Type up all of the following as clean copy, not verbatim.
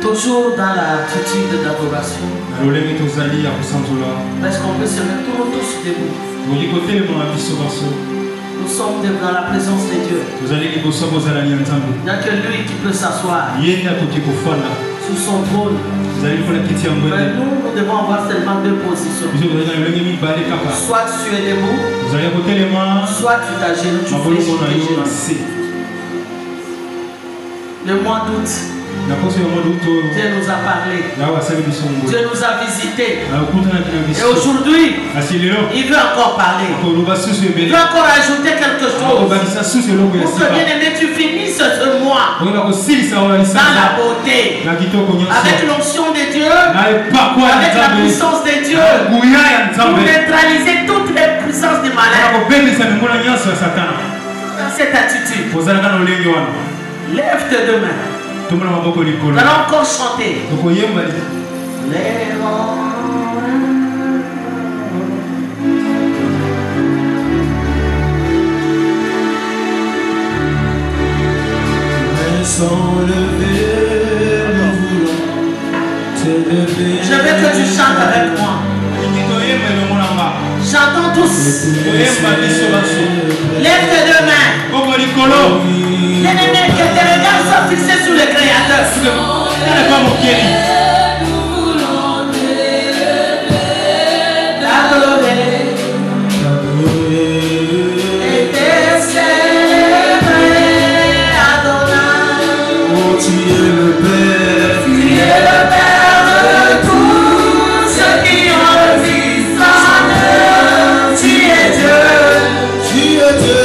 Toujours dans l'attitude d'adoration. Parce qu'on peut se mettre tous debout. Nous sommes dans la présence de Dieu. Il n'y a que lui qui peut s'asseoir sur son trône. Mais nous devons avoir seulement deux positions. Soit tu es debout, soit tu t'agenouilles, tu fléchis tes genoux. Le mois d'août, Dieu nous a parlé. Dieu nous a visités. Et aujourd'hui, il veut encore parler. Il veut encore ajouter quelque chose. Pour que bien aimé, tu finisses ce mois dans la beauté. Avec l'onction de Dieu. Avec la puissance de Dieu. Pour neutraliser toutes les puissances du malin. Dans cette attitude, lève tes deux mains. Nous allons encore chanter. Je veux que tu chantes avec moi. Chantons tous. Lève tes deux mains. Bien-aimé, que tes regards soient fixés sur le Créateur. T'adorer et te célébrer, Adonai. Oh, tu es le Père. Tu es le Père de tous ceux qui ont le Fils en eux. Tu es Dieu. Tu es Dieu.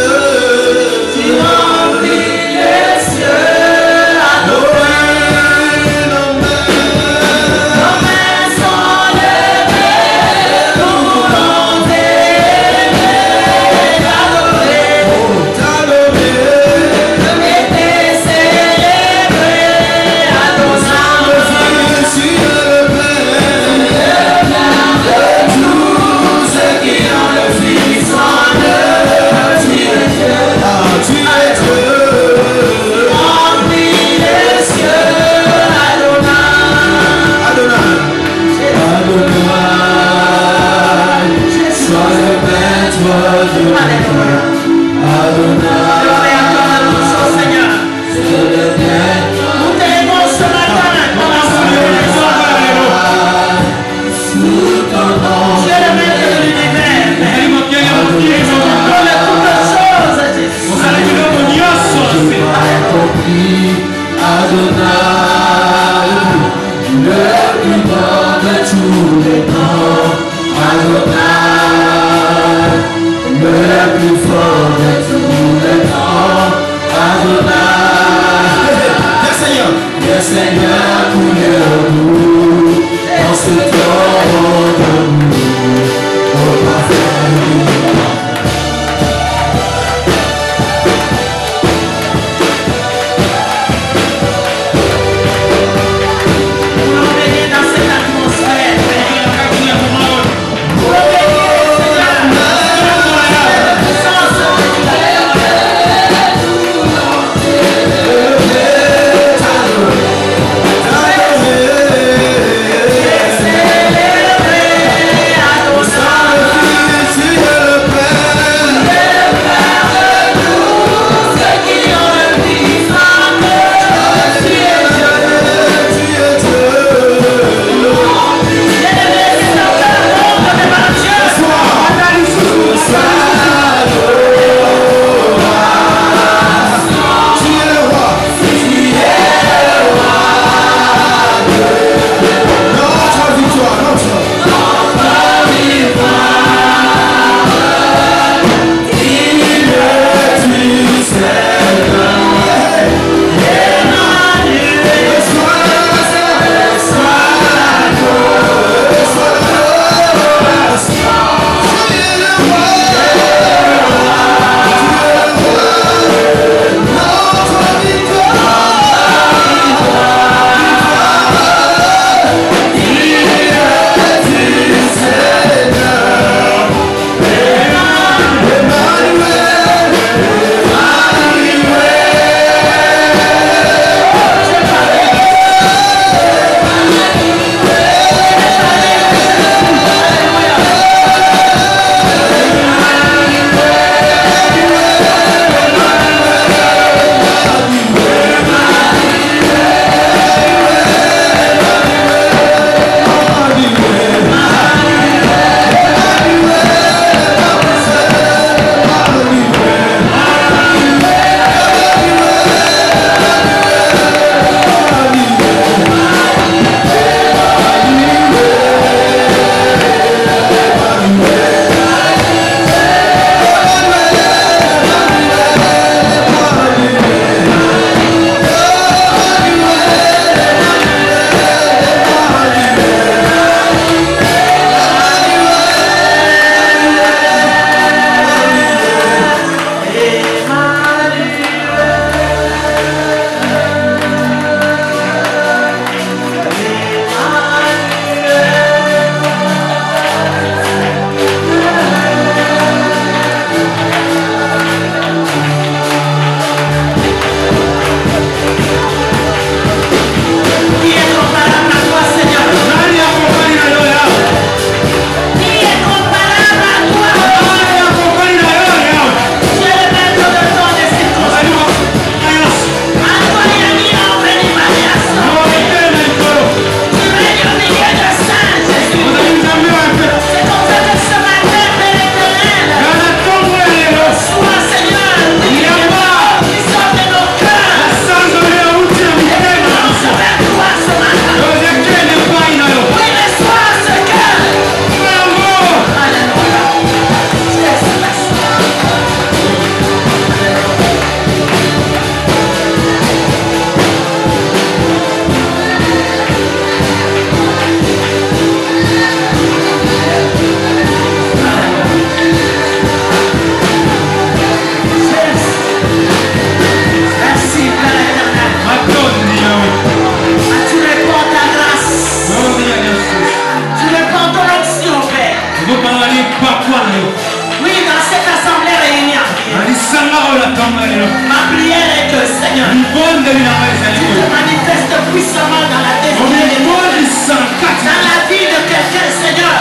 Ma prière est que, Seigneur, tu te manifestes puissamment dans la destinée de mon Dieu. Dans la vie de quelqu'un, Seigneur.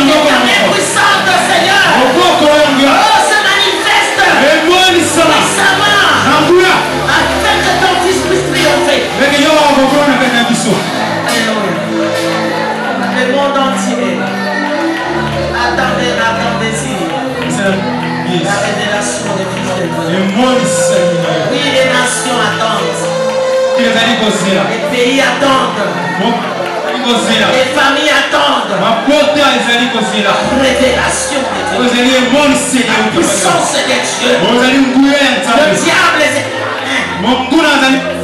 L'éternel puissante, Seigneur. Oh, se manifeste puissamment. Afin que ton fils puisse triompher. Le monde entier attendez-y la révélation des fils de Dieu. Oui, les nations attendent. Les pays attendent. Les familles attendent. La révélation de Dieu. La puissance de Dieu.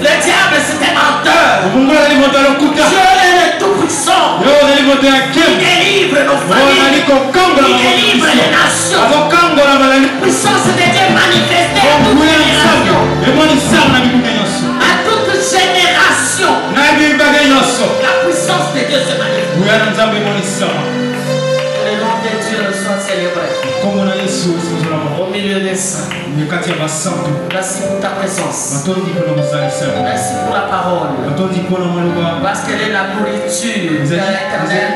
Le diable c'est un menteur. Dieu est le tout-puissant. Il délivre nos familles. Il délivre les nations. La puissance de Dieu manifestée à toute génération. La puissance de Dieu se manifeste. Le nom de Dieu soit célébré. Au milieu des saints. Merci pour ta présence. Merci pour la parole. Parce qu'elle est la nourriture de l'Éternel.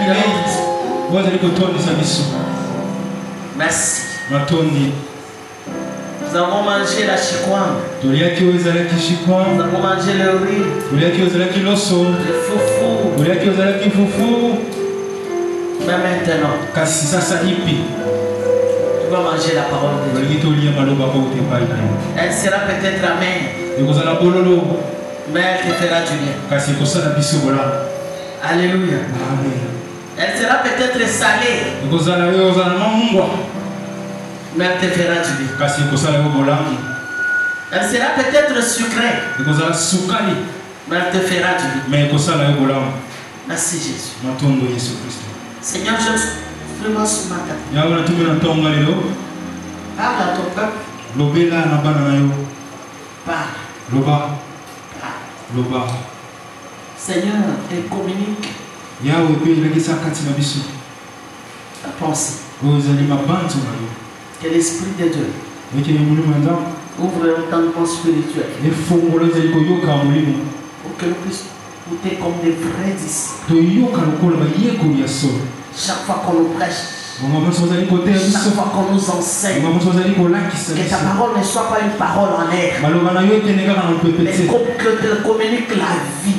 Merci. Nous avons mangé la chikwang. Nous avons mangé le riz. Le foufou. Mais maintenant, tu vas manger la parole de Dieu. Elle sera peut-être amère, mais elle te fera du bien. Alléluia. Elle sera peut-être salée, mais elle te fera du bien. Elle sera peut-être sucrée, mais elle te fera du bien. Merci Jésus. Seigneur, je suis vraiment ce matin. Parle à ton peuple. Parle. Seigneur, et communique ta pensée. Que l'Esprit de Dieu ouvre l'entendement spirituel pour que nous puissions écouter comme des vrais disciples. Chaque fois qu'on nous prêche, chaque fois qu'on nous enseigne, que ta parole ne soit pas une parole en air, mais que communique la vie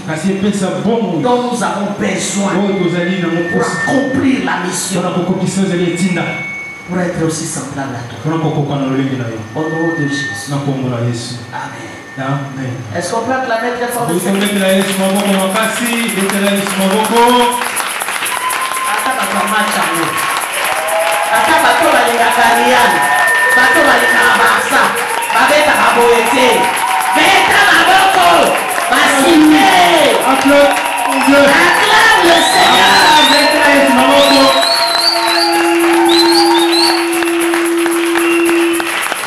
dont nous avons besoin pour accomplir la mission, pour être aussi semblable à toi. Au nom de Jésus. Amen. Amen. Est-ce qu'on peut acclamer très fort le Seigneur? Acclame le Seigneur.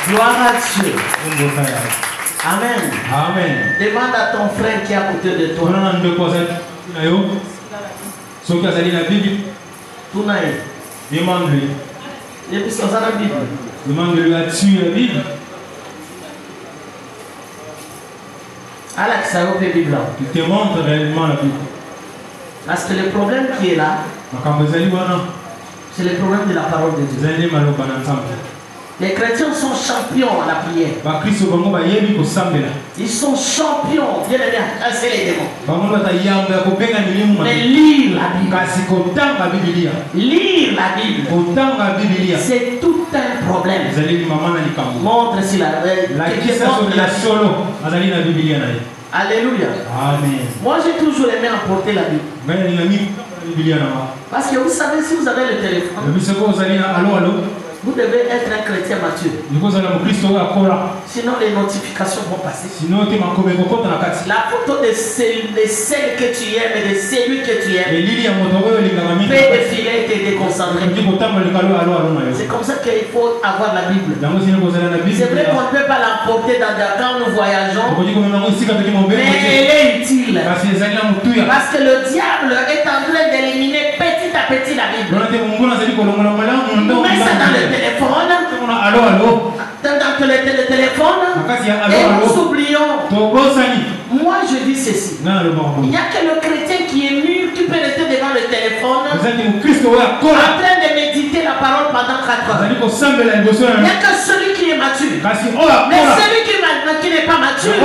Gloire à Dieu. Amen. Amen. Demande à ton frère qui est à côté de toi. Demande-lui. Demande-lui, as-tu la Bible? Il te montre réellement la Bible. Parce que le problème qui est là, c'est le problème de la parole de Dieu. Les chrétiens sont champions à la prière. Ils sont champions, bien aimé, à casser les démons. Mais lire la Bible. Lire la Bible. C'est tout un problème. Montre si la Alléluia. Amen. Moi j'ai toujours aimé emporter la Bible. Parce que vous savez, si vous avez le téléphone, vous devez être un chrétien mature. Sinon les notifications vont passer. La photo de celle que tu aimes et de celui que tu aimes peut défiler et te déconcentrer. C'est comme ça qu'il faut avoir la Bible. C'est vrai qu'on ne peut pas l'emporter quand nous voyageons, mais elle est utile. Parce que le diable est en train d'éliminer petit à petit la Bible. Nous mettons ça dans le téléphone. dans le téléphone et nous oublions. Moi je dis ceci. Il n'y a que le chrétien qui est mûr qui peut rester devant le téléphone en train de méditer la parole pendant 4 heures. Il n'y a que celui qui est mature. Mais celui qui n'est pas mature, ne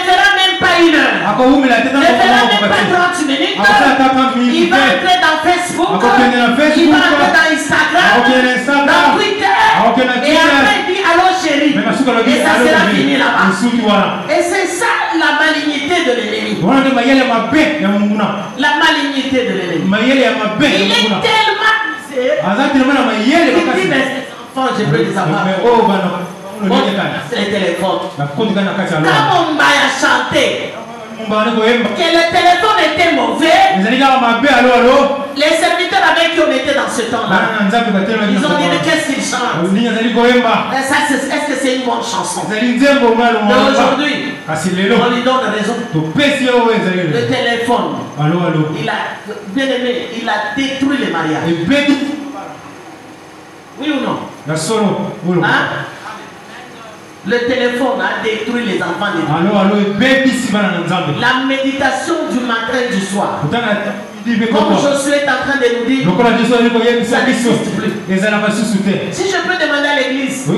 fera même pas 1 heure. Ne fera même pas 30 minutes. Il va entrer dans Facebook, il va entrer dans Instagram, dans Twitter, et après il dit allô chérie. Et ça sera fini là-bas. Et c'est ça la malignité de l'ennemi. La malignité de l'ennemi. Il est tellement il dit mais ces enfants je peux les avoir. C'est les téléphones. Quand on m'a chanté que le téléphone était mauvais, les serviteurs avec qui on était dans ce temps-là, ils ont dit mais qu'est-ce qu'ils chantent? Est-ce que c'est une bonne chanson? Mais aujourd'hui, on lui donne raison. Le téléphone, il a, bien aimé, il a détruit les mariages. Oui ou non? Hein? Le téléphone a détruit les enfants des gens. La méditation du matin et du soir. Comme Josué est en train de nous dire, ça n'existe plus. Si je peux demander à l'église, tout ce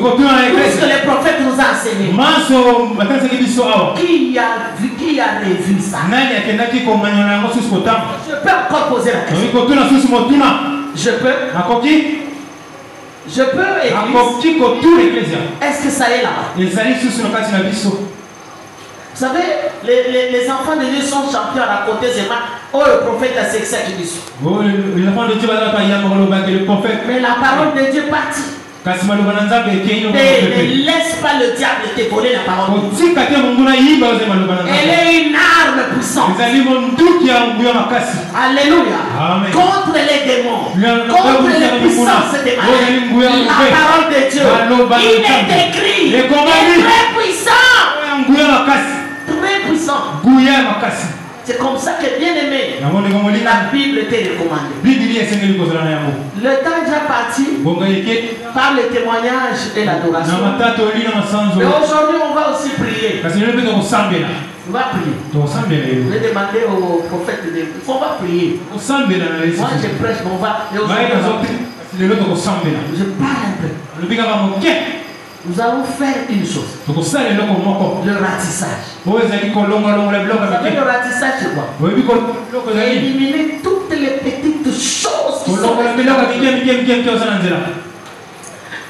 que les prophètes nous ont enseigné, qui a revu ça? Je peux encore poser la question. Je peux. Je peux église. Est-ce que ça est là? Vous savez, les enfants de Dieu sont champions à côté de moi. Oh, le prophète a sexé qui dit. Mais la parole de Dieu partit. Ne laisse pas le diable te voler la parole. Elle est une arme puissante. Alléluia. Amen. Contre les démons, contre les puissances des malades. La parole de Dieu, il est écrit, il est très puissant. Très puissant. C'est comme ça que, bien aimé, la Bible était recommandée. Le temps est déjà parti par le témoignage et l'adoration. Et aujourd'hui, on va aussi prier. On va prier. Je vais demander au prophète de Dieu. On va prier. Moi, je prêche, mais on va. Je parle un peu. Nous allons faire une chose. Le ratissage. Vous savez, le ratissage, c'est quoi? Éliminer toutes les petites choses qui sont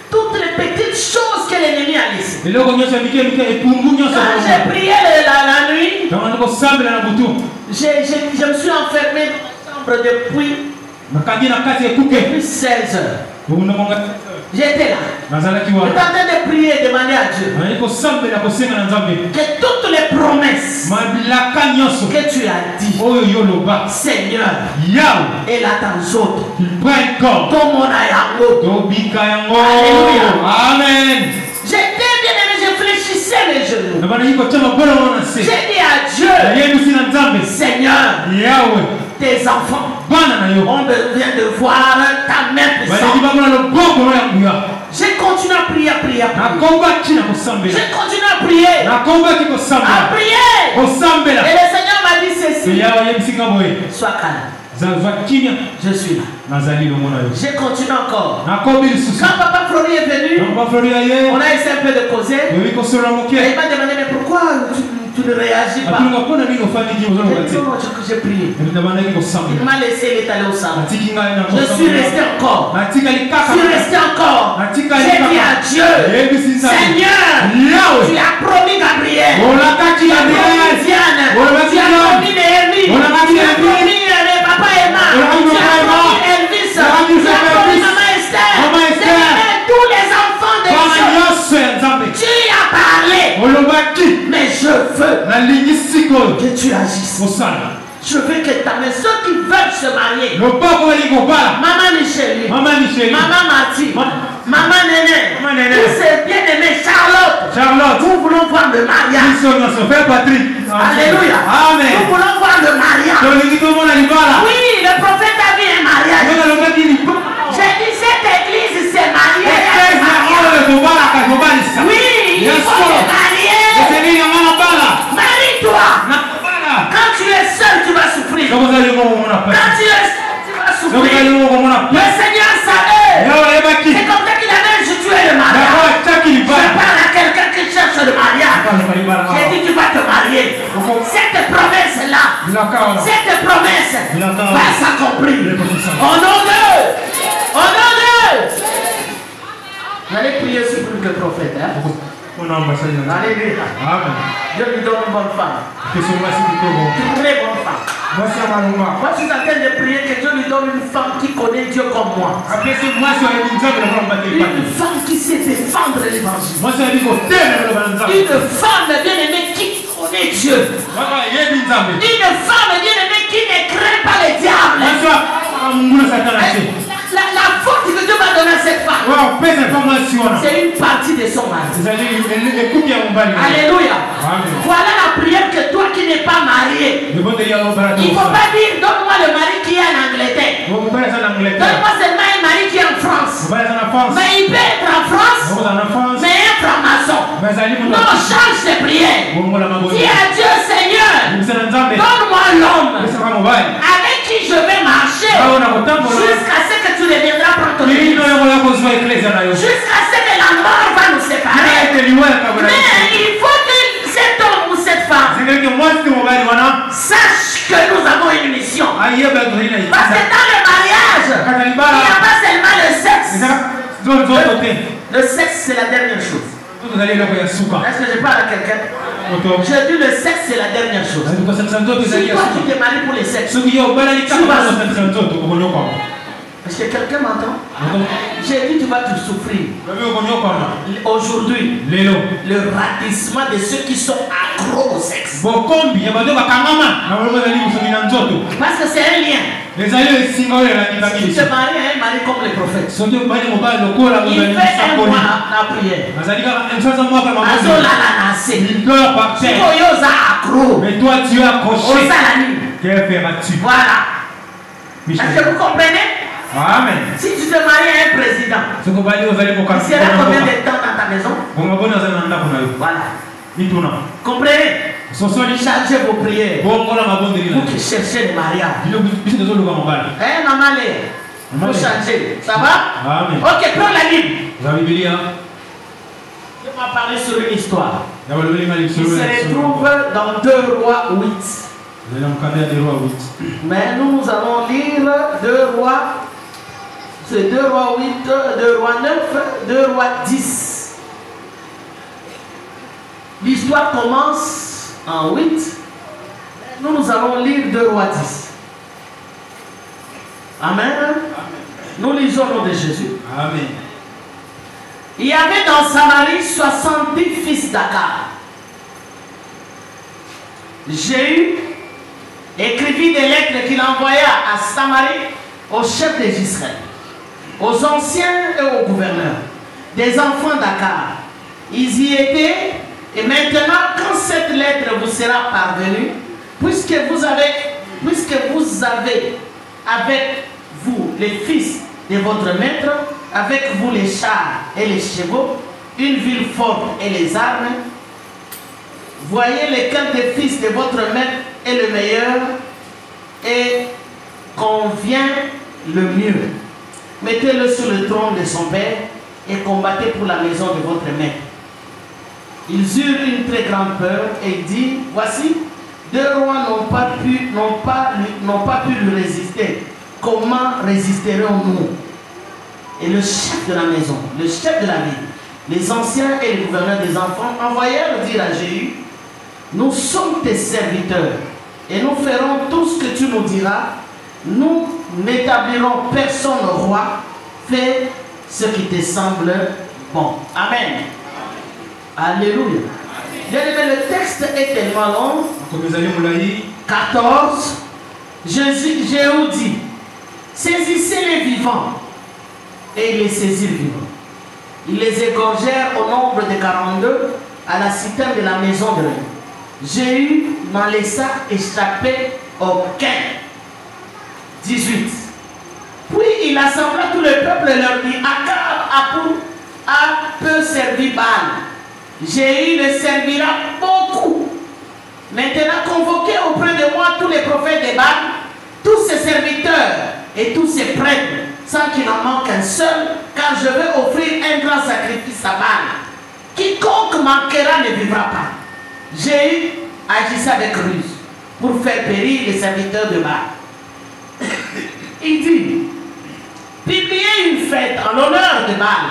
toutes les petites choses que l'ennemi a laissées. Quand j'ai prié la nuit, je me suis enfermé dans ma chambre depuis 16 heures. J'étais là. J'étais en train de prier et demander à Dieu que toutes les promesses que tu as dit, Seigneur, et là dans autres, alléluia. Amen. J'étais bien aimé, je fléchissais les genoux. J'ai dit à Dieu, Seigneur, tes enfants, on vient de voir ta main puissante. J'ai continué à prier, J'ai continué à prier. Et le Seigneur m'a dit ceci. Sois calme. Je suis là. J'ai continué encore. Quand Papa Flori est venu, on a essayé un peu de causer. Et il m'a demandé mais pourquoi tu ne réagis pas? J'ai prié. Il m'a laissé, il est allé au salon. Je suis resté encore. J'ai dit à Dieu, Seigneur, tu as promis Gabriel, tu as promis Diane, tu as promis Néhémie, tu as promis Papa Emma, tu as promis Elvis, tu as promis Maman Esther, tous les enfants de Dieu. Tu as parlé, mais je veux que tu agisses. Je veux que ta main, ceux qui veulent se marier, Maman Michel, Maman Marty, Maman Néné, tous ces bien-aimés, Charlotte, nous voulons voir le mariage. Alléluia. Amen. Nous voulons voir le mariage. Oui, le prophète a vu un mariage. J'ai dit cette église s'est mariée. Oui, il faut te marier. Marie-toi. Quand tu es seul, tu vas souffrir. Quand tu es seul, tu vas souffrir. Le Seigneur savait. C'est comme ça qu'il avait institué le mariage. Je parle à quelqu'un qui cherche le mariage. J'ai dit tu vas te marier. Cette promesse-là, cette promesse va s'accomplir. Au nom de Vous allez prier sur le prophète. Alléluia. Dieu lui donne une bonne femme. Très bonne femme. Moi, je suis en train de prier que Dieu lui donne une femme qui connaît Dieu comme moi. Une femme qui sait défendre l'évangile. Une femme bien-aimée qui connaît Dieu. Une femme bien-aimée qui ne craint pas les diables. La faute que Dieu va donner à cette femme, c'est une partie de son mari. Alléluia. Voilà la prière que toi qui n'es pas marié. Il ne faut pas dire donne-moi le mari qui est en Angleterre. Donne-moi seulement un mari qui est en France. Mais il peut être en France, mais un franc-maçon. Non, change de prière. Dis à Dieu, Seigneur, donne-moi l'homme avec qui je vais marcher jusqu'à ce que tu deviendras prendre ton église. Jusqu'à ce que la mort va nous séparer. Mais il faut que cet homme ou cette femme sache que nous avons une mission. Parce que dans le mariage, il n'y a pas seulement le sexe. Le sexe, c'est la dernière chose. Est-ce que je parle à quelqu'un? J'ai dit le sexe, c'est la dernière chose. Si toi tu te maries pour le sexe, tu vas. Est-ce que quelqu'un m'entend? J'ai dit tu vas te souffrir. Aujourd'hui, le ratissement de ceux qui sont accros au sexe. Parce que c'est un lien. Si tu te maries à un mari comme le prophète, il fait un mois la prière. Mais toi tu es accroché. Voilà. Est-ce que vous comprenez? Amen. Si tu te maries à un président, il sera combien de temps dans ta maison? Voilà. Comprenez? Changez vos prières. Vous qui cherchez le mariage. Maman Léa, vous changez. Ça va? Amen. Ok, prends la Bible. Je vais parler sur une histoire. Il se retrouve dans 2 Rois 8. Mais nous allons lire 2 Rois. C'est 2 Rois 8, 2 Rois 9, 2 Rois 10. L'histoire commence en 8. Nous allons lire 2 Rois 10. Amen. Nous lisons le nom de Jésus. Amen. Il y avait dans Samarie 70 fils d'Akab. Jéhu écrivit des lettres qu'il envoya à Samarie aux chefs des Israël, aux anciens et aux gouverneurs, des enfants d'Akab. Ils y étaient, et maintenant, quand cette lettre vous sera parvenue, puisque vous avez avec vous les fils de votre maître, avec vous les chars et les chevaux, une ville forte et les armes, voyez lequel des fils de votre maître est le meilleur et convient le mieux. Mettez-le sur le trône de son père et combattez pour la maison de votre maître. Ils eurent une très grande peur et dit, voici, 2 rois n'ont pas pu lui résister. Comment résisterons-nous? Et le chef de la maison, le chef de la ville, les anciens et les gouverneurs des enfants envoyèrent dire à Jéhu, nous sommes tes serviteurs et nous ferons tout ce que tu nous diras. Nous n'établirons personne roi. Fais ce qui te semble bon. Amen. Alléluia. Bien-aimé, le texte est tellement long. 14. Jéhu dit, saisissez les vivants. Et ils les saisirent vivants. Ils les égorgèrent au nombre de 42 à la citerne de la maison de Dieu. Jéhu n'en laissa échapper aucun. 18. Puis il assembla tout le peuple et leur dit, Akab a pour a peu servi Baal. Jéhu le servira beaucoup. Maintenant, convoquez auprès de moi tous les prophètes de Baal, tous ses serviteurs et tous ses prêtres, sans qu'il en manque un seul, car je vais offrir un grand sacrifice à Baal. Quiconque manquera ne vivra pas. Jéhu agissait avec ruse pour faire périr les serviteurs de Baal. Il dit, publiez une fête en l'honneur de Baal.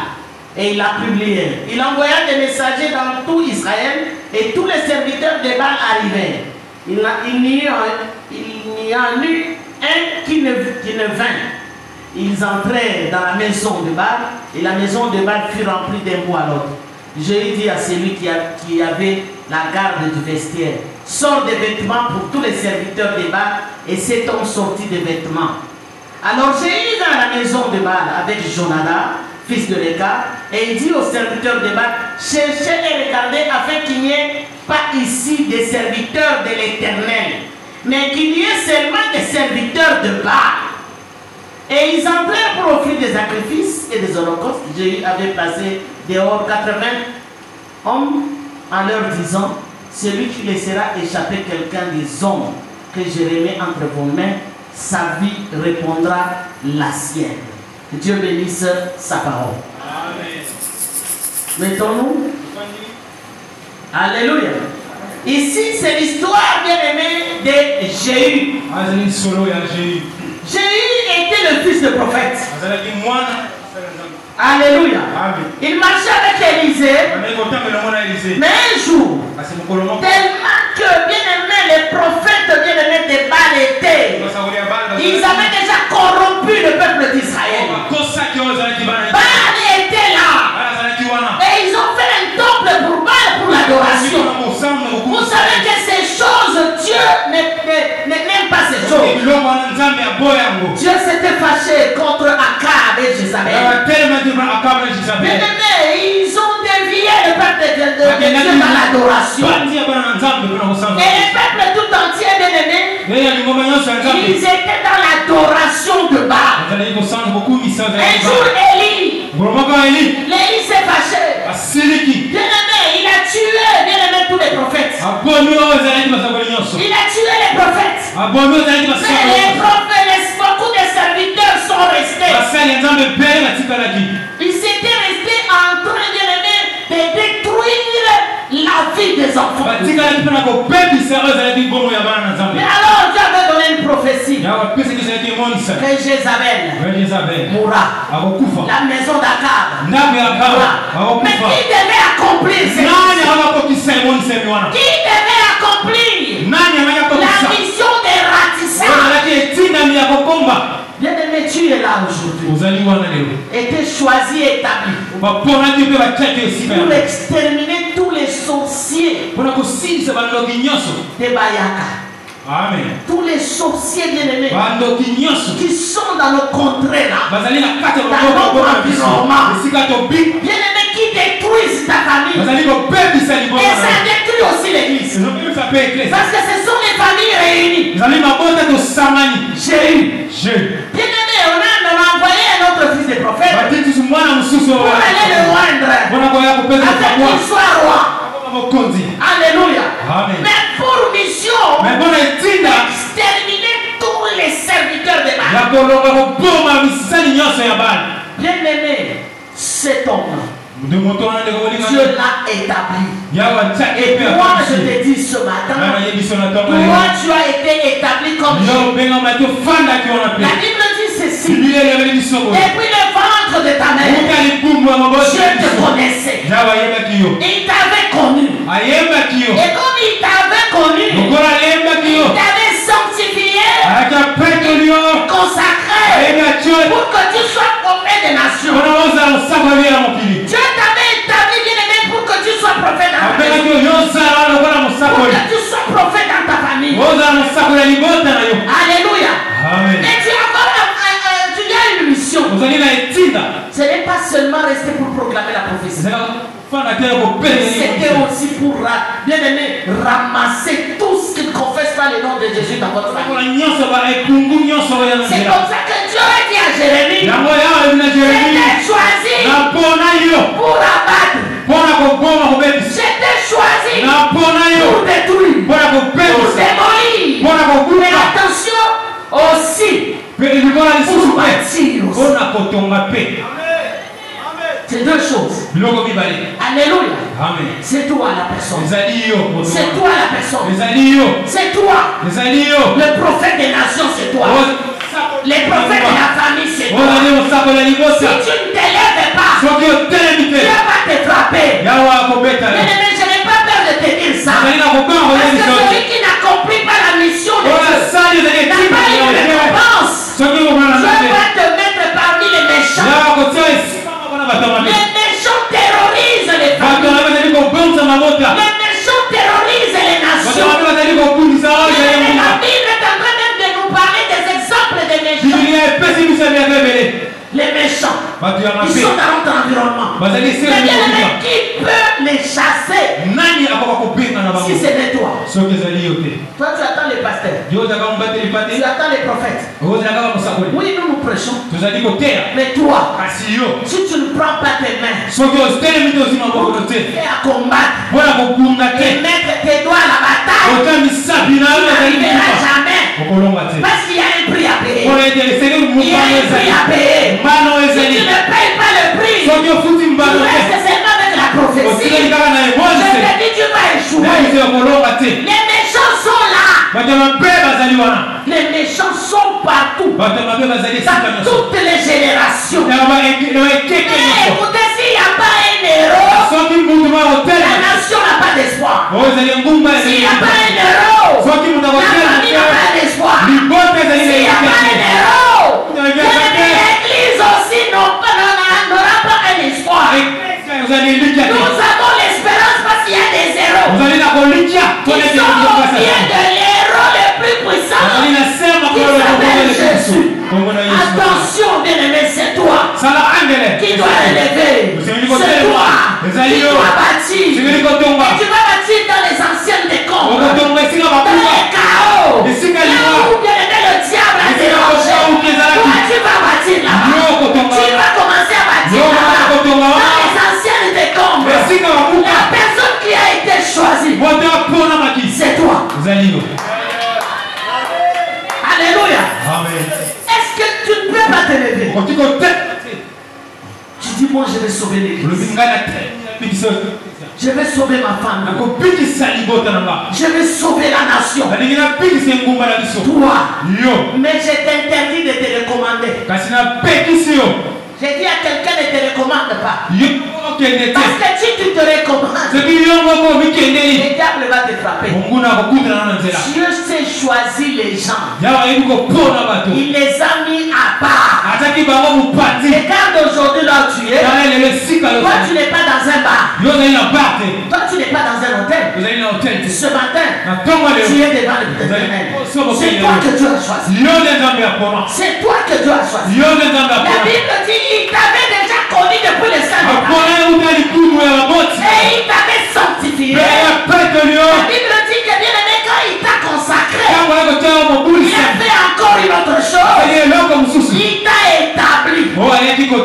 Et il l'a publié. Il envoya des messagers dans tout Israël et tous les serviteurs de Baal arrivèrent. Il n'y en eut un qui ne vint. Ils entrèrent dans la maison de Baal et la maison de Baal fut remplie d'un bout à l'autre. Jéhu dit à celui qui avait la garde du vestiaire, sors des vêtements pour tous les serviteurs de Baal, et cet homme sortit des vêtements. Alors Jéhu vint à la maison de Baal avec Jonadab, fils de Réka, et il dit aux serviteurs de Baal, cherchez et regardez afin qu'il n'y ait pas ici des serviteurs de l'Éternel, mais qu'il y ait seulement des serviteurs de Baal. Et ils entrèrent pour offrir des sacrifices et des holocaustes. Jéhu avait placé dehors 80 hommes en leur disant, celui qui laissera échapper quelqu'un des hommes que je remets entre vos mains, sa vie répondra la sienne. Que Dieu bénisse sa parole. Amen. Mettons-nous. Alléluia. Ici, c'est l'histoire bien-aimée de Jéhu. Jéhu était le fils de prophète. Alléluia. Il marchait avec Élisée. Mais un jour, tellement que bien-aimé, les prophètes bien-aimés de Baal étaient, ils avaient déjà corrompu le peuple d'Israël. Baal était là. Et ils ont fait un temple pour Baal pour l'adoration. Vous savez que ces choses, Dieu n'aime pas ces choses. Dieu s'était fâché contre Akab et Jézabel. Bien-aimés, ils ont dévié le peuple de Dieu dans l'adoration. Et le peuple tout entier, bien-aimés, ils étaient dans l'adoration de Baal. Un jour, Élie s'est fâché. Bien-aimé, il a tué, bien-aimé, tous les prophètes. Il a tué les prophètes. Mais les prophètes, beaucoup de serviteurs sont restés. Ils étaient restés en train, bien-aimé, de détruire la vie des enfants. Mais alors Dieu avait donné une prophétie que Jézabel mourra. La maison d'Akab mourra. Mais qui devait accomplir qui devait accomplir la mission des ratisseurs? Bien-aimé, tu es là aujourd'hui. Était choisi et établi pour exterminer tous les sorciers de Bayaka. Amen. Tous les sorciers bien-aimés qui sont dans nos contrées là, dans notre environnement, bien-aimés, qui détruisent ta famille. Et ça détruit aussi l'église. Parce que ce sont les familles réunies. Jéhu. Bien-aimé, on a envoyé un autre fils de prophète pour aller le rendre afin qu'il soit roi. Alléluia. Amen. Mais pour mission, exterminer tous les serviteurs de Baal. Bien-aimé, cet homme, Dieu l'a établi. Et moi, je te dis ce matin, toi, tu as été établi comme Dieu. La Bible dit ceci. Depuis le ventre de ta mère, Dieu te connaissait. Il t'avait connu. Et comme il t'avait connu, il t'avait sanctifié, consacré, pour que tu sois prophète des nations. Dieu t'avait établi, bien-aimé, pour que tu sois prophète dans ta famille. Pour que tu sois prophète dans ta famille. Alléluia. Amen. Et tu as une mission. Ce n'est pas seulement rester pour proclamer la prophétie. C'était aussi pour, bien-aimé, ramasser tout ce qui ne confesse pas le nom de Jésus dans votre famille. C'est comme ça que Dieu a dit à Jérémie, j'étais choisi pour abattre. J'étais choisi pour détruire, pour démolir. Mais attention aussi, pour bâtir aussi. C'est deux choses. Alléluia. C'est toi la personne. C'est toi la personne. C'est toi. Le prophète des nations, c'est toi. Les prophètes de la famille, c'est toi. Si tu ne t'élèves pas, Dieu va te frapper. Mais je n'ai pas peur de te dire ça. Parce que celui qui n'accomplit pas la mission de Dieu n'a pas eu de récompense. Dieu va te mettre parmi les méchants. Les méchants terrorisent les familles. Les méchants terrorisent les nations. La Bible est en train même de nous parler des exemples des méchants. Les méchants, ils sont dans notre environnement. Mais bien aimé, qui peut les chasser si ce n'est toi? Toi, tu attends les pasteurs. Tu attends les prophètes. Oui, nous prêchons. Mais toi, si tu ne prends pas tes mains et à combattre et mettre tes doigts à la bataille, tu n'arriveras jamais. Parce qu'il y a un prix à payer. Il y a un prix à payer. Si tu ne payes pas le prix, tu restes seulement avec la prophétie. Je te dis, tu vas échouer. Les méchants sont là. Les méchants sont partout. Dans toutes les générations. Écoutez, s'il n'y a pas un héros, la nation n'a pas d'espoir. S'il n'y a pas un héros, la famille n'a pas d'espoir. S'il n'y a pas un héros, l'église aussi n'aura pas un espoir. Nous avons l'espérance parce qu'il y a des héros. Ils sont au pied de l'héros le plus puissant qui s'appelle Jésus. Attention, bien-aimé, c'est toi qui dois élever. C'est toi qui dois bâtir. Et tu vas bâtir dans les anciennes décombres, dans les chaos, là où bien-aimé le diable a dérangé. Toi, tu vas bâtir là-bas. Tu vas commencer à bâtir là-bas, dans les anciennes décombres. La personne qui a été choisie, c'est toi. Alléluia. Est-ce que tu ne peux pas te lever? Tu dis, moi je vais sauver l'église. Je vais sauver ma femme. Je vais sauver la nation. Toi, mais je t'interdis de te recommander. J'ai dit à quelqu'un ne te recommande pas. Parce que si tu te recommandes, le diable va te frapper. Dieu sait choisir les gens. Il les a mis à part. Regarde aujourd'hui là où tu es. Toi tu n'es pas dans un bar. Toi tu n'es pas dans un hôtel. Ce matin, tu es devant le Éternel. C'est toi que Dieu a choisi. C'est toi que Dieu a choisi. La Bible dit il t'avait déjà connu depuis le sein de ta mère. Et il t'avait sanctifié. La Bible dit que bien aimé, quand il t'a consacré, il a fait encore une autre chose. Il t'a établi.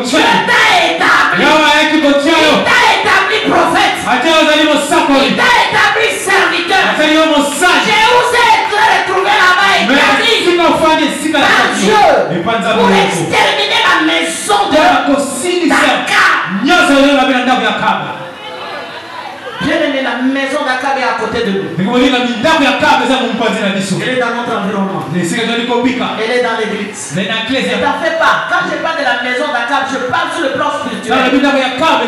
Dieu t'a établi. Il t'a établi prophète. Il t'a établi serviteur. J'ai osé être retrouvé là-bas établi par Dieu pour exterminer la maison de Dakar. Bien aimé, la maison d'Akab est à côté de nous. Elle est dans notre environnement. Elle est dans l'église. Ne t'en fais pas. Quand je parle de la maison d'Akab, je parle sur le plan spirituel.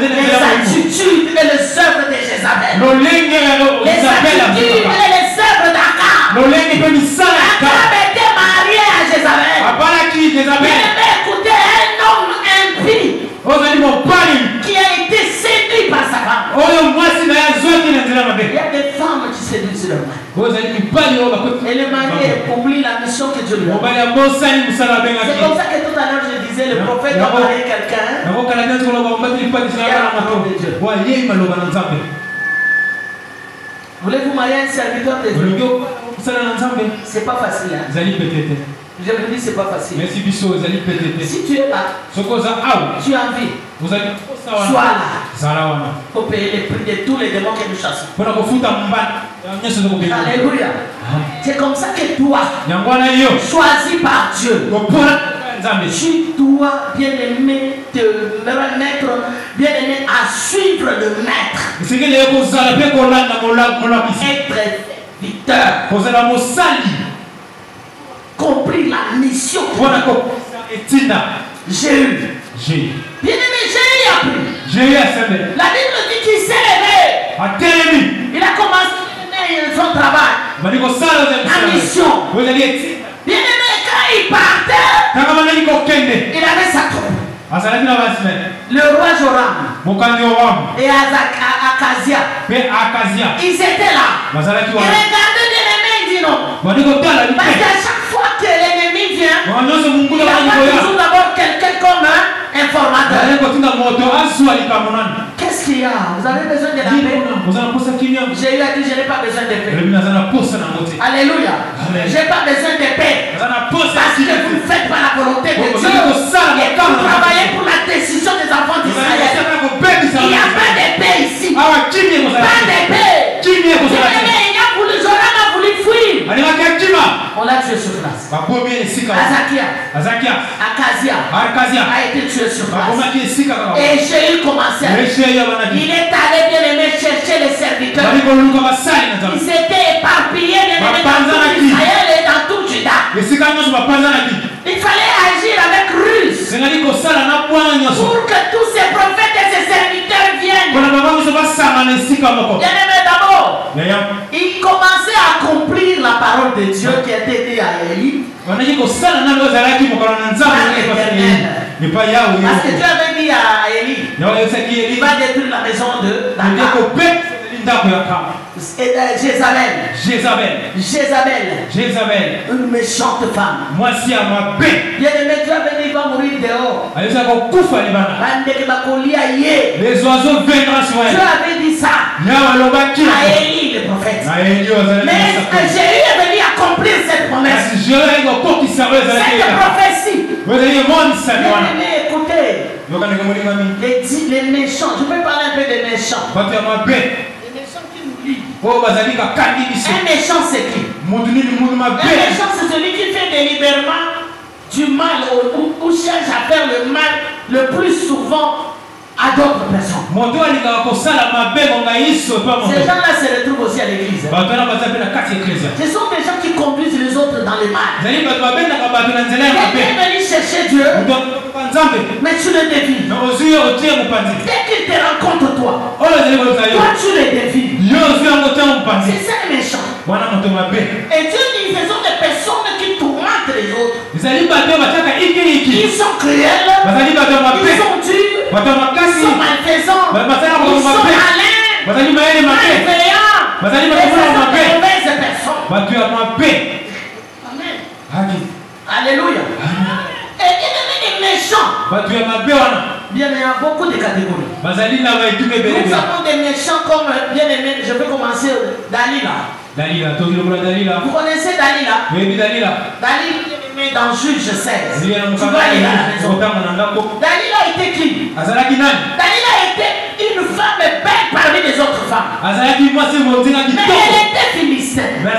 Les attitudes et les œuvres de Jézabel. Les attitudes et les œuvres d'Akab. Akab était marié à Jézabel. Bien aimé, écoutez, un homme impie qui a été séduit par sa femme. Il y a des femmes qui séduisent leur mari. Et le mari oublie la mission que Dieu lui a. C'est comme ça que tout à l'heure je disais, le prophète doit marier quelqu'un. Voulez-vous marier un serviteur de Dieu? C'est pas facile. Hein? Je vous dis, c'est pas facile. Mais si tu es là, tu as envie. Sois là. Pour payer les prix de tous les démons que nous chassons. Alléluia. C'est comme ça que toi, choisi par Dieu, tu dois, bien-aimé, te remettre, bien-aimé, à suivre le maître. Être victeur. Compris la mission. Jéhu. Bien-aimé, Jéhu a pris. La Bible dit qu'il s'est levé. Il a commencé son travail. La mission. Bien-aimé, quand il partait, il avait sa troupe. Le roi Joram et Akazia, ils étaient là. Ils regardaient l'ennemi, ils disent non. Parce qu'à chaque fois que l'ennemi vient, il y a toujours d'abord quelqu'un comme un informateur. Qu'est-ce qu'il y a? Vous avez besoin de la paix? Jésus a dit, je n'ai pas besoin de paix. Alléluia. Je n'ai pas besoin de paix. Parce que vous ne faites pas la volonté de Dieu. Et vous travaillez pour la décision des enfants d'Israël. Il n'y a pas de paix ici. Pas de paix. Joram a voulu fuir. On l'a tué sur place. Akazia a été tué sur place. Et Jéhu commençait. Il est allé, bien aimé, chercher les serviteurs. Il s'était éparpillé, bien aimé, dans tout Israël et dans tout Juda. Il fallait agir avec ruse pour que tous ces prophètes et ces serviteurs viennent. Bien aimé, d'abord, il commençait à accomplir la parole de Dieu qui a été dite à Élie. Parce que Dieu avait dit à Élie, il va détruire la maison de Jézabel, une méchante femme. Bien aimé, Dieu avait dit, il va mourir dehors. Les oiseaux viendront sur elle. Dieu avait dit ça à Élie le prophète. Mais Jéhu est venu accomplir cette promesse. Cette prophétie. Bien-aimé, écoutez, les méchants, je peux parler un peu des méchants. Un méchant c'est qui? Un méchant c'est celui qui fait délibérément du mal ou cherche à faire le mal le plus souvent à d'autres personnes. Ces gens-là se retrouvent aussi à l'église. Ce sont des gens qui conduisent les autres dans le mal. Quelqu'un est venu chercher Dieu, mais tu le dévies. Dès qu'il te rencontre toi, tu le dévies. C'est ça les méchants. Et Dieu dit, ce sont des personnes qui tourmentent les autres. Ils sont cruels, ils sont durs, ils sont malfaisants, ils sont malins, malveillants, ils sont de mauvaises personnes. Amen. Alléluia. Et il est méchant. Bien, il y a beaucoup de catégories. Nous avons des méchants comme, bien aimé, je vais commencer Dalila. Vous connaissez Dalila? Dalila est dans Juge 16. Tu vas aller à la maison. Dalila était qui? Dalila était une femme belle parmi les autres femmes. Mais elle était philistine. Les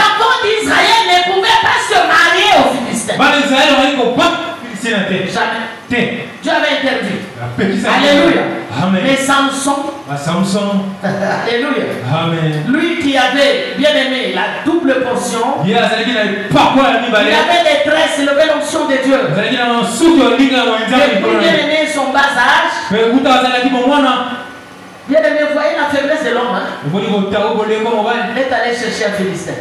enfants d'Israël ne pouvaient pas se marier aux Philistins. Jamais. Dieu avait interdit. Alléluia. Amen. Mais Samson. Alléluia. Amen. Lui qui avait bien aimé la double portion. Il avait des tresses, il avait l'onction de Dieu. Depuis bien aimé son bas âge. Bien aimé, vous voyez la faiblesse de l'homme. Il est allé chercher un Philistin.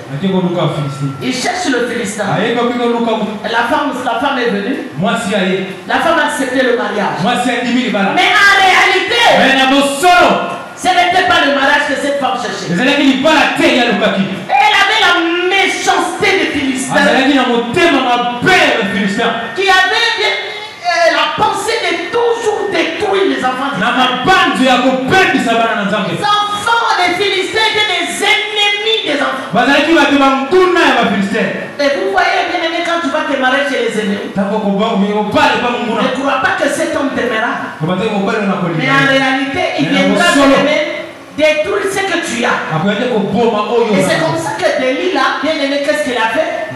Il cherche le Philistin. La femme est venue. La femme a accepté le mariage. Mais en réalité, ce n'était pas le mariage que cette femme cherchait. Elle avait la méchanceté des Philistins. Qui avait la pensée de toujours détruire les enfants d'Israël. Les enfants des Philistins étaient des ennemis des enfants. Et vous voyez, bien aimé, quand tu vas te marier chez les ennemis, ne crois pas que cet homme t'aimera. Mais en réalité, il viendra t'aimer, détruire ce que tu as. Et c'est comme ça que Delilah, bien aimé, qu'est-ce qu'il a fait?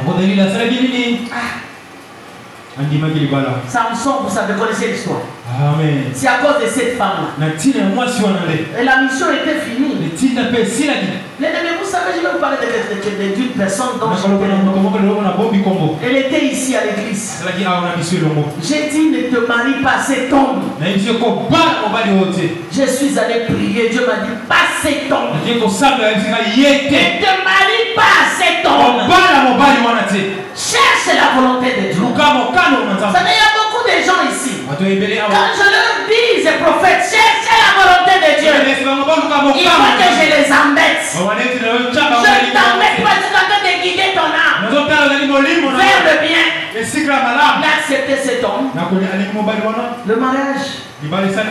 Samson, vous savez, connaissez l'histoire. C'est à cause de cette femme-là. Et la mission était finie. L'ennemi, vous savez, je vais vous parler d'une personne dont elle était ici à l'église. J'ai dit, ne te marie pas, cet homme. Je suis allé prier, Dieu m'a dit, pas cet homme. Ne te marie pas, cet homme. Cherche la volonté de Dieu. Ça veut dire, il y a beaucoup de gens ici. Quand je leur dis, ces prophètes, cherche la volonté de Dieu. Il faut que je les embête. Je ne t'embête pas, tu es en train de guider ton âme vers le bien. Il a accepté cet homme. Le mariage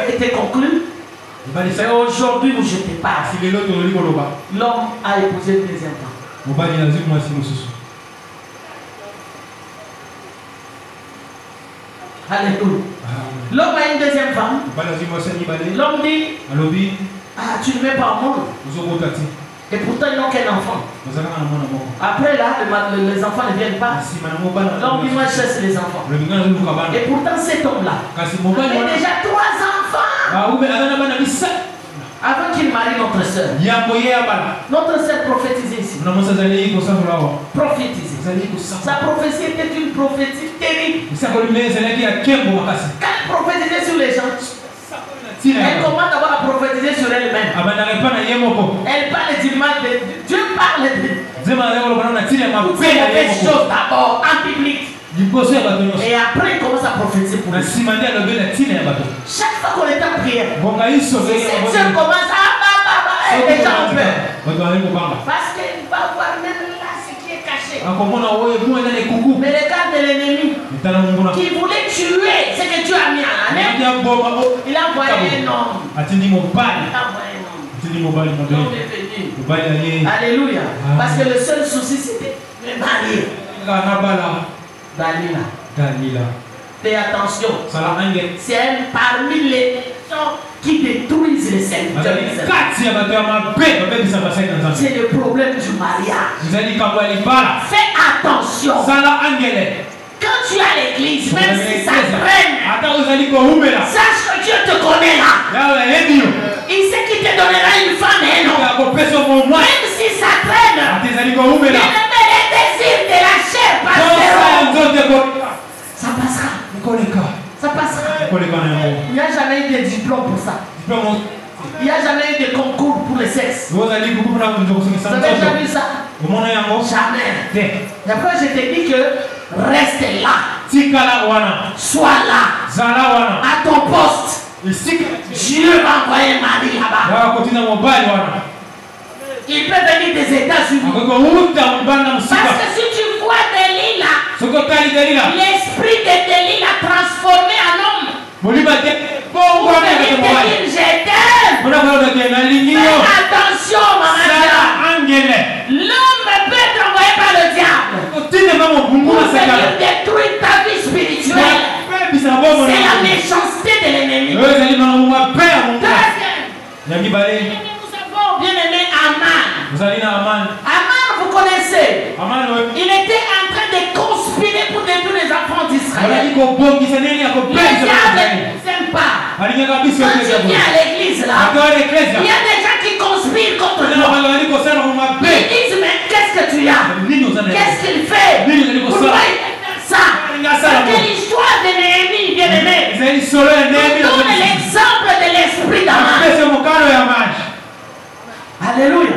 était conclu. Et aujourd'hui où je te parle, l'homme a épousé une deuxième femme. Alléluia. L'homme a une deuxième femme. L'homme dit, ah, tu ne mets pas au monde. Et pourtant ils n'ont qu'un enfant. Après là, les enfants ne viennent pas. L'homme dit, moi je cherche les enfants. Et pourtant cet homme-là avait déjà 3 enfants. Avant qu'il marie notre soeur. Notre soeur prophétisait ici. Prophétisait. Sa prophétie était une prophétie terrible. Quand elle prophétisait sur les gens, elle commence d'abord à prophétiser sur elle-même. Elle parle du mal de Dieu. Dieu parle de toutes ces mauvaises choses d'abord en public. Et après, il commence à prophétiser pour nous. Chaque fois qu'on est en prière, si cette soeur commence à déjà en peur. Parce qu'elle va voir même là ce qui est caché. Mais regarde l'ennemi qui voulait tuer ce que Dieu a mis en elle. Il a envoyé un homme. L'homme est venu. Alléluia. Parce que le seul souci c'était de marier. Dalila. Fais attention. C'est elle parmi les gens qui détruisent les serviteurs. C'est le problème du mariage. Fais attention. Quand tu es à l'église, même si ça traîne, sache que Dieu te connaît là. Il sait qu'il te donnera une femme et un homme. Même si ça traîne, il ne met les désirs de la chair passeront. Ça passera. Ça passera. Il n'y a jamais eu de diplôme pour ça. Il n'y a jamais eu de concours pour le sexe. Vous avez déjà vu ça? Jamais. Et après je te dis que reste là. Sois là. À ton poste. Dieu va envoyer un mari là-bas. Il peut venir des États-Unis. Parce que si tu vois Delilah, l'esprit de Delilah transformé en homme. Pour venir te dire je t'aime. Fais attention, maman. L'homme peut être envoyé par le diable pour venir détruire ta vie spirituelle. C'est la méchanceté de l'ennemi. Deuxième. Nous avons bien aimé Aman. Aman, vous connaissez. Il était en train de conspirer pour détruire les enfants d'Israël. Le diable n'aime pas. Quand tu viens à l'église là, il y a des gens qui conspirent contre toi. Ils disent, mais qu'est-ce que tu as? Qu'est-ce qu'il fait? Pourquoi il fait ça? C'était l'histoire de Néhémie, bien aimé. Donne l'exemple de l'esprit d'Aman. Alléluia.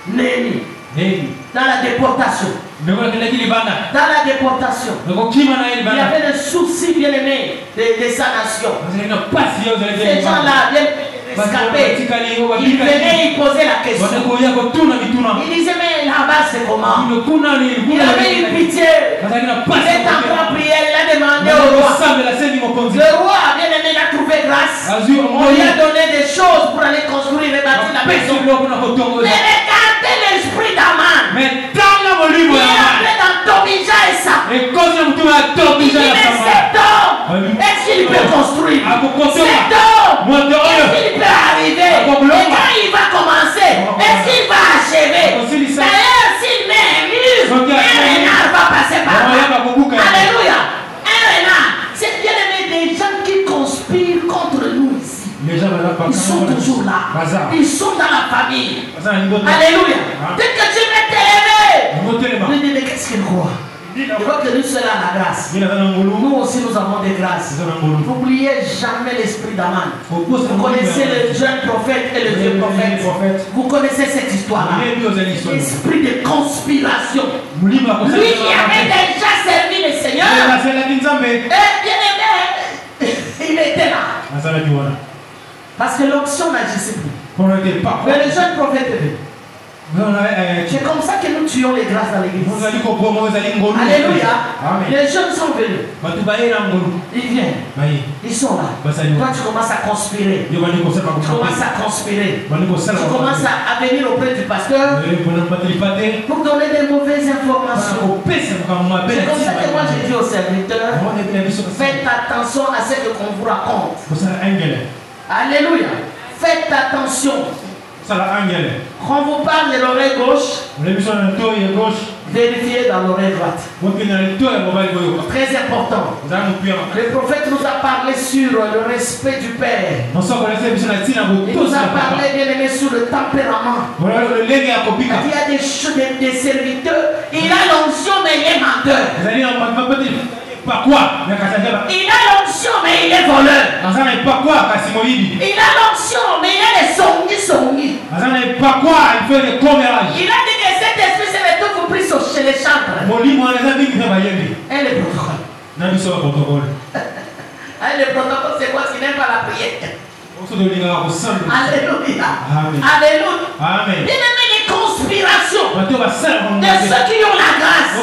Néhémie. Dans la déportation. Dans la déportation. Il y avait le souci, bien aimé, de sa nation. Ces gens-là viennent escaper. Ils venaient, ils posaient la question. Ils disaient, mais là-bas c'est comment? Il avait eu pitié. Il est en train de prier, il a demandé au roi. Le roi, bien aimé, il a trouvé grâce. On lui a donné des choses pour aller construire et bâtir la maison. Mais regardez l'esprit d'Aman. Il est entré dans dit, mais cet homme, est-ce qu'il peut construire? Cet homme, est-ce qu'il peut arriver? Et quand il va commencer, est-ce qu'il va achever? D'ailleurs, s'il met un mur, un renard va passer par là. Alléluia. Un renard. C'est bien aimé des gens qui conspirent contre nous ici. Ils sont toujours là. Ils sont dans la famille. Alléluia. Dès que tu veux t'élever, nous dis, mais qu'est-ce qu'il croit? Je crois que nous sommes à la grâce. Nous aussi nous avons des grâces. N'oubliez jamais l'esprit d'Aman. Vous connaissez le jeune prophète et le vieux prophète. Vous connaissez cette histoire-là. L'esprit de conspiration. Lui qui avait déjà servi le Seigneur. Et bien aimé, il était là. Parce que l'onction n'agissait plus. Mais le jeune prophète était. C'est comme ça que nous tuons les grâces dans l'église. Alléluia. Les jeunes sont venus. Ils viennent. Ils sont là. Toi tu commences à conspirer. Tu commences à conspirer. Tu commences à venir auprès du pasteur pour donner des mauvaises informations. C'est comme ça que moi j'ai dit aux serviteurs, faites attention à ce qu'on vous raconte. Alléluia. Faites attention. Quand vous parle de l'oreille gauche, vérifiez dans l'oreille droite. Très important. Le prophète nous a parlé sur le respect du Père. Il nous a parlé, bien aimé, sur le tempérament. Il y a des serviteurs, il a l'onction mais il est menteur. Il a l'onction mais il est voleur. Il a l'onction mais il a les songi. Il a dit que cet esprit c'est le tout vous pris chez les chantres. Et le protocole. Le protocole c'est quoi? Ce n'est pas la prière. Alléluia. Alléluia. Bien aimé, les conspirations de ceux qui ont la grâce.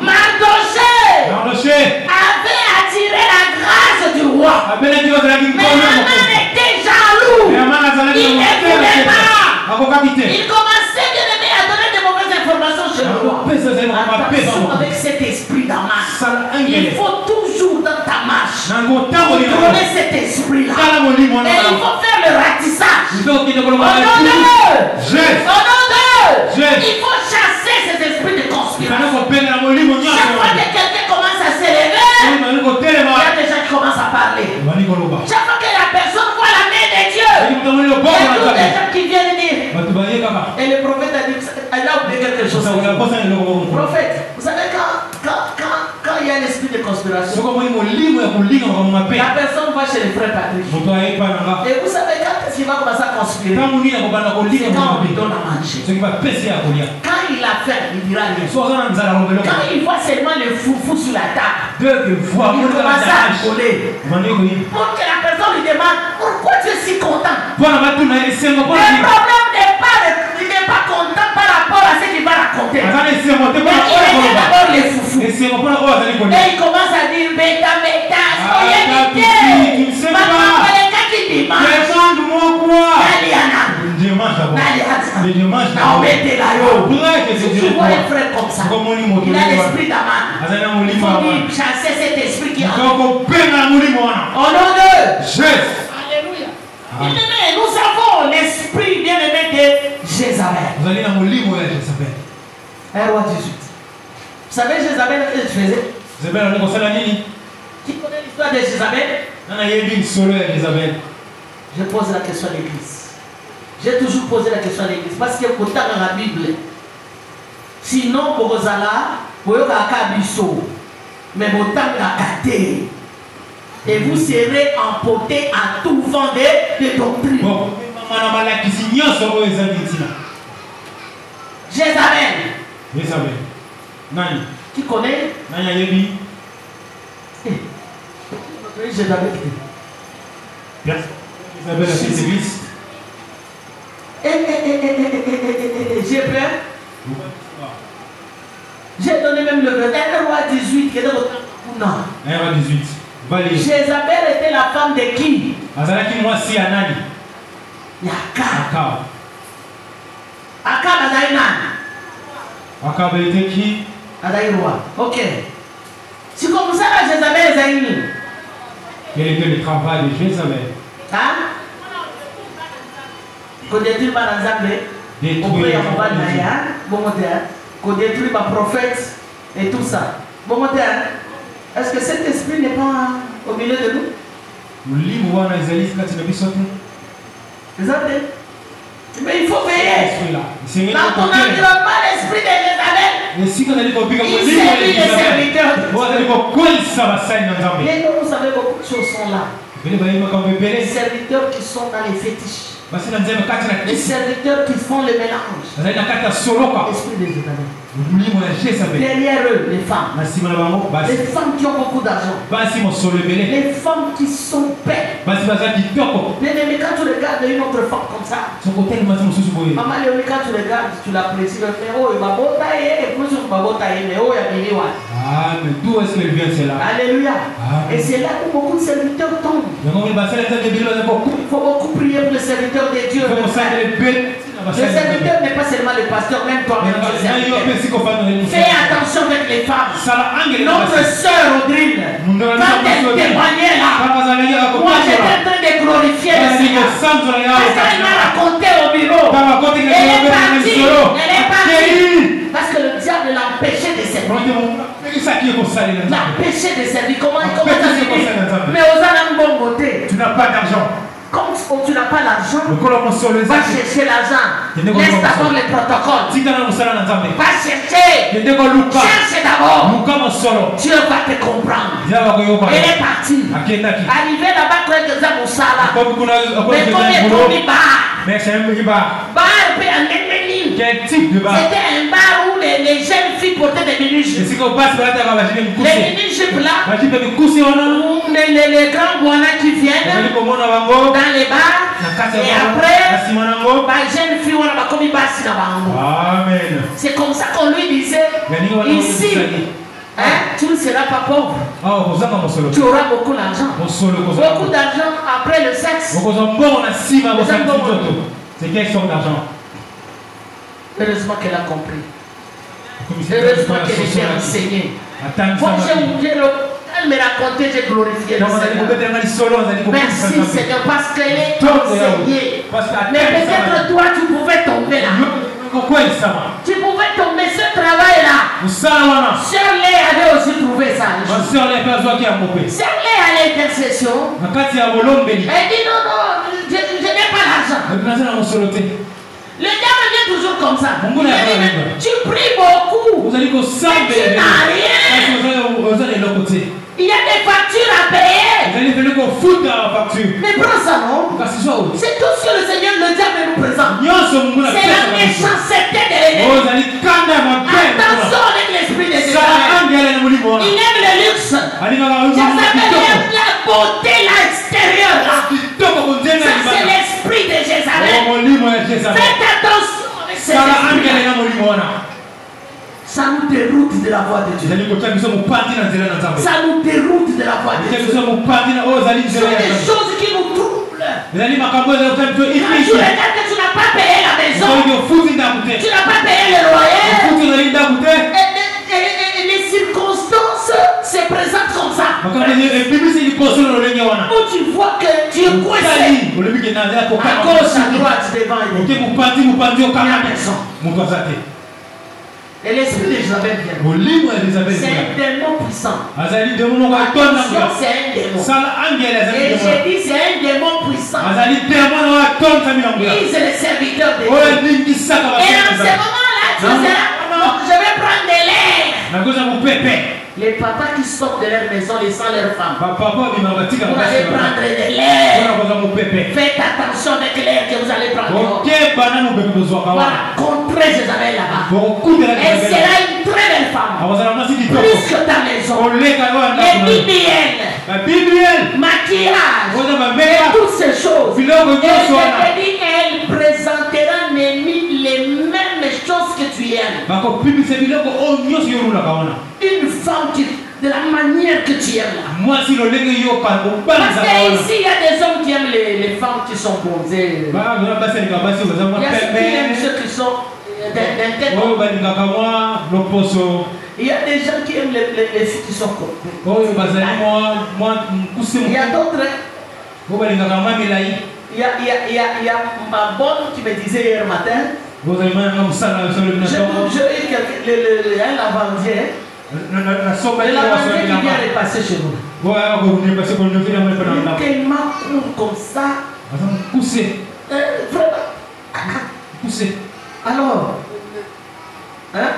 Mardoché avait attiré la grâce du roi. Mais Haman était jaloux. Il ne voulait pas. Il commençait, bien aimé, à donner des mauvaises informations chez le roi. Attention avec cet esprit d'Haman. Il faut toujours dans ta marche contrôler cet esprit-là. Et il faut faire le ratissage. Au nom de il faut chasser cet esprit de conspiration. Chaque fois que quelqu'un commence à s'élever, il y a des gens qui commencent à parler. Chaque fois que la personne voit la main de Dieu, il y a tous des gens qui viennent dire. Et le prophète a dit, il a oublié quelque chose. Prophète, vous savez quand il y a l'esprit de conspiration, la personne va chez les frères Patrick. Et vous savez quand est-ce qu'il va commencer à conspirer? C'est quand on lui donne à manger. Quand il a faim, il dira rien. Quand il voit seulement le foufou sur la table, il commence à rigoler. Pour que la personne lui demande pourquoi tu es si content. Le problème n'est pas content par rapport à ce qu'il va raconter. Mais il était d'abord les foufous. Et il commence à dire bêta, tu vois un frère comme ça, il a l'esprit d'Aman. Il faut dire chasser cet esprit qui a au nom de Jésus. Alléluia. Bien-aimé, nous avons l'esprit bien-aimé de Jézabel. 1 roi 18. Vous savez Jézabel, qu'est-ce qu'elle faisait? Qui connaît l'histoire de Jézabel? Je pose la question à l'église. J'ai toujours posé la question à l'église parce que pour dans la Bible, sinon pour Rosala, vous avez un biseau, mais vous avez un caté. Et vous serez emporté à tout vent de doctrine. Jézabel. Qui connaît? Jézabel. J'ai peur. J'ai donné même le verset 1 roi 18 qui est dans votre non. 1 roi 18. Jézabel était la femme de qui? Akab azali nani? Akab était qui? Azali roi. Ok. Si comme Quel était le travail de Jézabel? Hein? Qu'on détruit par Nzambe, auprès de Maya, bon moderne, qu'on détruit par prophète et tout ça. Bon moderne, est-ce que cet esprit n'est pas au milieu de nous? Mais il faut veiller. Dans ton environnement, l'esprit de Jézabel, il séduit les serviteurs. Et vous savez, beaucoup de choses sont là. Les serviteurs qui sont dans les fétiches. Les serviteurs qui font le mélange. L'esprit de Jézabel. Derrière eux, les femmes. Les femmes qui ont beaucoup d'argent. Les femmes qui sont belles. Mais quand tu regardes une autre femme comme ça, maman Léonie, quand tu regardes, tu l'apprécies. Mais oh, il m'a beau tailler, et plus il m'a beau tailler, mais oh, il y a des liens. Ah, mais d'où est-ce qu'elle vient cela? Alléluia. Et c'est là où beaucoup de serviteurs tombent. Il faut beaucoup prier pour les serviteurs de Dieu. Le serviteur n'est pas seulement le pasteur, même toi-même tu es serviteur. Fais attention avec les femmes. Notre sœur Audrine, quand elle témoignait là, moi j'étais en train de glorifier le Seigneur. Parce qu'elle m'a raconté au bureau. Elle est partie. Parce que le diable l'a empêché de servir. L'a empêché de servir. Comment ça se dit? Mais aux âmes bon côté. Tu n'as pas d'argent. Comme tu n'as pas l'argent, va chercher l'argent. Laisse d'abord les protocoles. Va chercher. Cherche d'abord. Dieu va te comprendre. Elle est partie. Arrivé là-bas, quand elle est dans Moussala. Mais comme elle est tombée bar, quel type de bar? C'était un bar où les jeunes filles portaient des mini-jupes. Les mini-jupes là, les grands guanas qui viennent dans les bars, et après, les jeunes filles ont commis basse dans Amen. C'est comme ça qu'on lui disait, ici, hein, tu ne seras pas pauvre. Tu auras beaucoup d'argent. Beaucoup d'argent après le sexe. C'est quelle sorte d'argent? Heureusement qu'elle a compris. Heureusement qu'elle était enseignée. Elle me racontait, j'ai glorifié le Seigneur. Merci Seigneur, parce qu'elle est enseignée. Mais peut-être toi tu pouvais tomber là. Tu pouvais tomber ce travail-là. Sœur Lé avait aussi trouvé ça. Sœur Lé à l'intercession. Elle dit non, je n'ai pas l'argent. Le diable vient toujours comme ça. Tu pries beaucoup. Mais tu n'as rien. Il y a des factures à payer. Mais prends ça, non? C'est tout ce que le Seigneur, le diable nous présente. C'est la méchanceté de l'ennemi. Attention avec l'esprit de Jézabel. Il aime le luxe. Jézabel aime la beauté, l'extérieur. Ça, c'est l'esprit de Jézabel. Faites attention avec cet esprit. Ça nous déroute de la voie de Dieu. Ça nous déroute de la voie de Dieu. Ce sont des choses qui nous troublent. Quand tu regardes que tu n'as pas payé la maison, tu n'as pas payé le loyer, et les circonstances se présentent comme ça. Où tu vois que tu es coincé à gauche, à droite, devant et derrière. La maison. Et l'esprit de Jézabel vient. C'est un démon puissant. Attention, c'est un démon. Et j'ai dit, c'est un démon puissant. Il est le serviteur de Dieu. Et en ce moment-là, tu diras, je vais prendre de l'air. Les papas qui sortent de leur maison laissant leurs femmes. Vous allez prendre de l'air. Faites attention avec l'air que vous allez prendre. Voilà, contrez Jézabel là-bas. Elle sera une très belle femme. Plus que ta maison. Les bibliels, maquillage, et toutes ces choses. Et elle présentera les mêmes choses que tu aimes. Une femme qui, de la manière que tu aimes là. Parce qu'ici, il y a des hommes qui aiment les femmes qui sont bronzées. Il y a ceux qui aiment ceux qui sont d'un tête. Il y a des gens qui aiment les filles qui sont coupées. Il y a d'autres. Il y a ma bonne qui me disait hier matin. Je eu un lavandier. Le lavandier qui vient de passer chez nous. Tellement court comme ça. Alors, hein?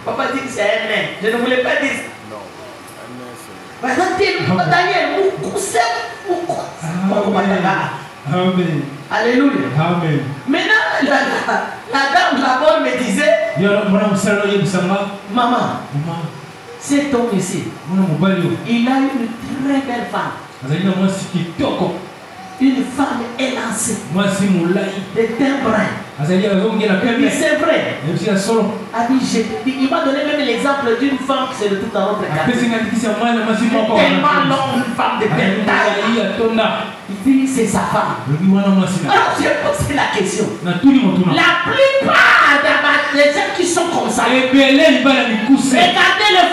Papa dit que c'est un nain. Je ne voulais pas dire. Non, un nain c'est. Daniel, Amen. Alléluia. Amen. Maintenant, la dame là-bas me disait, maman, cet homme ici, il a une très belle femme. Une femme élancée. Des teints bruns. C'est vrai. Il m'a donné même l'exemple d'une femme qui c'est de tout un autre cas. Tellement longue, une femme de belle taille. Il dit c'est sa femme. Alors j'ai posé la question. La plupart des gens qui sont comme ça, regardez les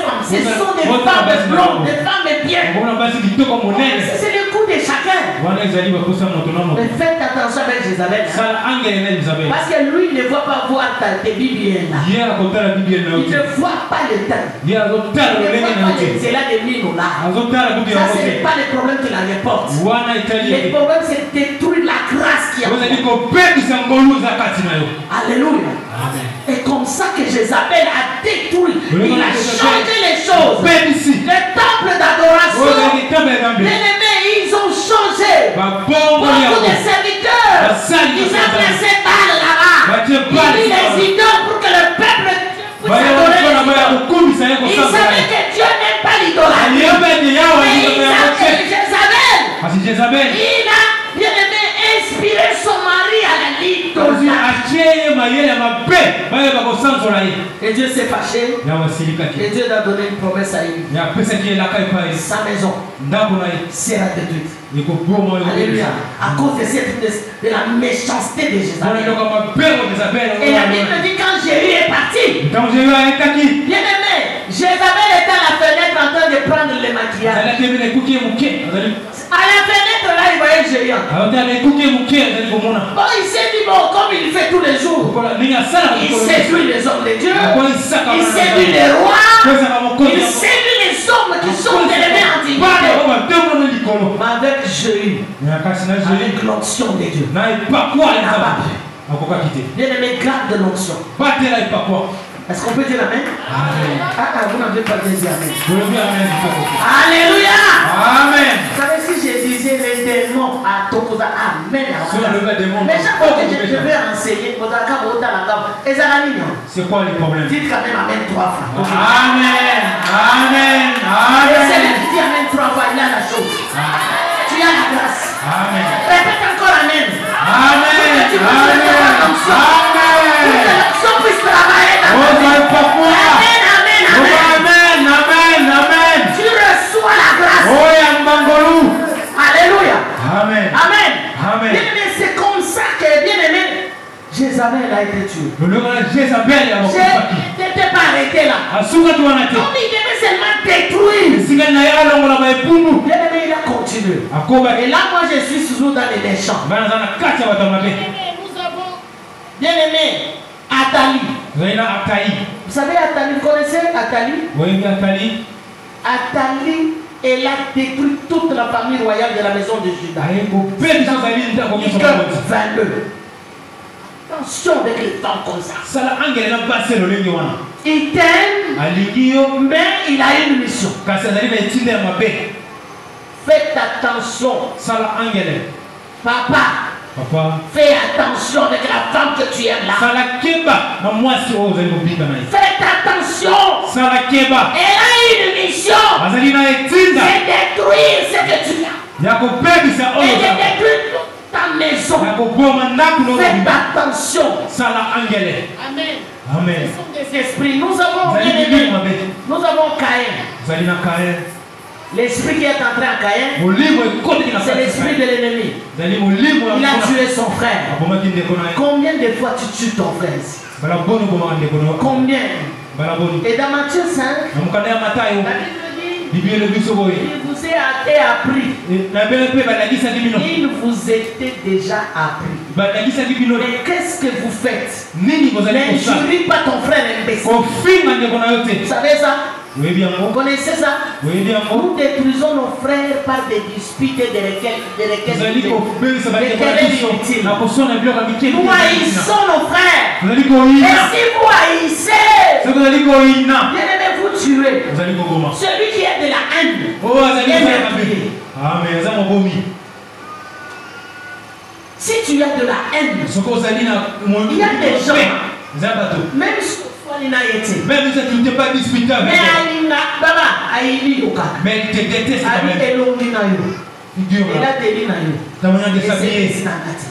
femmes, ce sont des femmes blondes, des femmes bien. C'est le coup de chacun. Mais faites attention avec Jézabel. Parce que lui ne voit pas voir tes bibliens là. Il ne voit pas le temps. Il ne voit pas c'est là des mines là. Ça ce n'est pas le problème qui la reporte. Le problème c'est de détruire la grâce qui a. Alléluia. Et comme ça que Jézabel a détruit. Il a changé les choses. Le temple d'adoration. Bien-aimés, ils ont changé. Beaucoup de serviteurs. Ils ont placé Baal là-bas. Il dit les idoles pour que le peuple puisse adorer. Ils savaient que Dieu n'aime pas l'idolâtrie. Mais ils savaient que Jézabel, il a bien aimé inspiré son mari à la l'idolâtrie. Et Dieu s'est fâché. Et Dieu a donné une promesse à lui. Sa maison sera détruite. Alléluia. À cause de la méchanceté de Jézabel. Et la Bible dit quand Jéhu est parti. Bien aimé, Jézabel était à la fenêtre en train de prendre le maquillage. À la fenêtre là, il voyait Jéhu. Bon, il s'est dit, bon, comme il fait tous les jours, il séduit les hommes de Dieu, il séduit les rois, il séduit les hommes qui sont élevés en dignité. Mais avec Jéhu, avec l'onction de Dieu, il n'a pas pu. Bien aimé, garde de l'onction. Est-ce qu'on peut dire amen? Vous n'avez pas dit amen. Alléluia. Amen. Vous savez, si je disais les démons à Tokoza, amen. Mais chaque fois que je vais enseigner, c'est quoi le problème? Dites quand même amen 3 fois. Amen. Amen. Amen. Et celui qui dit amen 3 fois, il a la chose. Tu as la grâce. Amen. Répète encore amen. Amen. Tu reçois la grâce. Alléluia. Amen. Amen. Bien aimé, c'est comme ça que bien aimé Jézabel a été tué. Jézabel n'était pas arrêté là. Comme il devait seulement détruire. Bien aimé, il a continué. Et là, moi je suis toujours dans les méchants. Bien aimé, Athalie. Vous savez Athalie, vous connaissez Athalie? Oui, Athalie. Athalie, elle a détruit toute la famille royale de la maison de Juda. Attention avec les femmes comme ça. Il t'aime, mais il a une mission. Faites attention. Papa, fais attention avec la femme que tu aimes là. Faites attention. Elle a une mission. C'est détruire ce que tu as. Et de détruire toute ta maison. Faites attention. Amen. Amen. Ce sont des esprits. Nous avons Caïn. L'esprit qui est entré en Caïn, c'est l'esprit de l'ennemi. Il a tué son frère. Combien de fois tu tues ton frère ici? Combien? Et dans Matthieu 5, il vous est appris. Il vous était déjà appris. Mais qu'est-ce que vous faites? N'injurie pas ton frère imbécile. Vous savez ça? Vous connaissez ça? Nous détruisons nos frères par des disputes et des querelles inutiles. Nous haïssons nos frères. Et si vous haïssez, bien-aimé, vous tuez. Celui qui est de la haine. Si tu as de la haine, il y a des gens, même si même si tu n'es pas disputable, mais il te déteste quand même.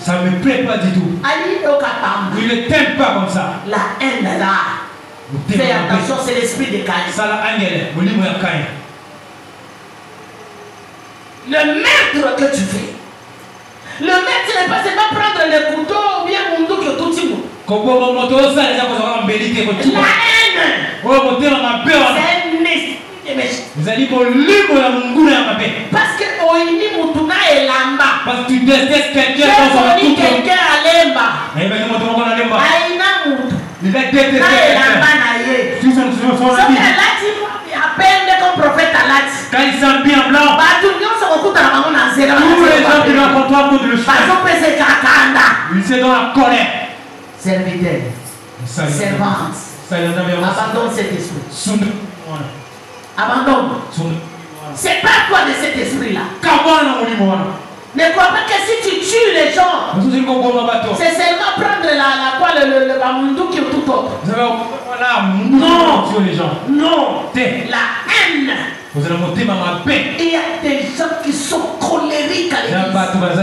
Ça ne me plaît pas du tout. Il ne t'aime pas comme ça. La haine là. Fais attention, c'est l'esprit de Caïn. Le maître que tu fais. Le maître n'est pas seulement prendre le couteau ou bien mon dos que tout le monde. La haine, c'est un esprit de méchant. Parce que Oini Mutuna est lamba. Parce que tu détestes quelqu'un quelqu'un à l'emba. Aïna Mutu. Il va détester quelqu'un. Comme prophète Alati. Quand il s'habille en blanc, tous les gens qui viennent contre toi pour le chemin, ils sont dans la colère. Serviteur, servante, abandonne cet esprit. Abandonne. C'est pas toi de cet esprit-là. Ne crois pas que si tu tues les gens, c'est seulement prendre le bamundou qui est tout autre. Non, non, la haine. Il y a des gens qui sont colériques à l'église.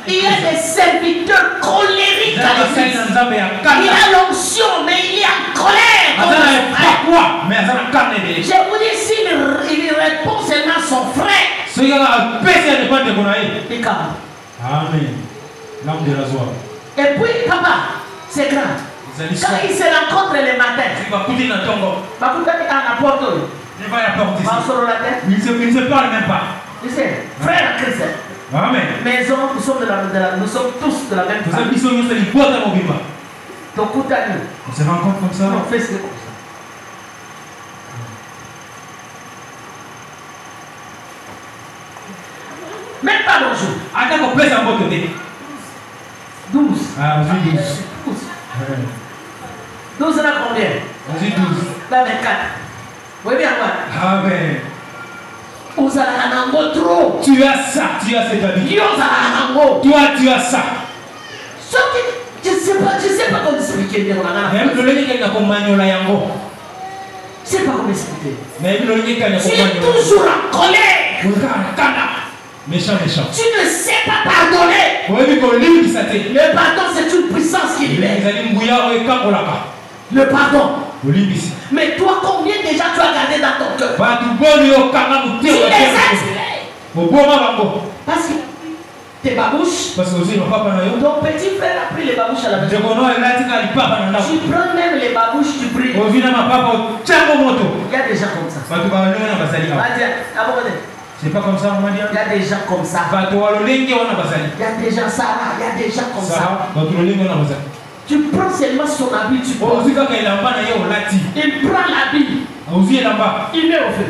Il y a des serviteurs colériques à l'église. Il a l'onction, mais il est en colère. Je vous dis, s'il répond seulement à son frère, Amen. L'âme de la joie. Et puis, papa, c'est grand. Quand ils se rencontrent le matin, il ne se parle même pas. Tu sais, frère Christ. Amen. Maison, nous sommes tous de la même famille. On se rencontre comme ça. On fait ce comme ça. Même pas bonjour. Attends qu'on plaise en votre côté. 12. Ah, vas-y 12. 12 là combien? Vas-y 12. Là 24. Oui bien voir. Amen. Vous avez un ango trop. Tu as ça, tu as cette habitude. Toi, tu as ça. Je ne sais pas comment expliquer. Même le lien qui a accompagné la yango. Je ne sais pas comment expliquer. Même le lien qui a accompagné. Tu es toujours en colère. Méchant. Tu ne sais pas pardonner. Le pardon, c'est une puissance qui libère. Le pardon. Mais toi, combien déjà tu as gardé dans ton cœur? Tu les as tirés. Parce que tes babouches. Ton petit frère a pris les babouches à la maison. Tu prends même les babouches, tu pries. Il y a des gens comme ça. C'est pas comme ça, on m'a dit. Il y a des gens comme ça. Il y a des gens Sarah, il y a des gens comme ça. Tu prends seulement son habit, tu prends. Il prend l'habit. Il met au feu.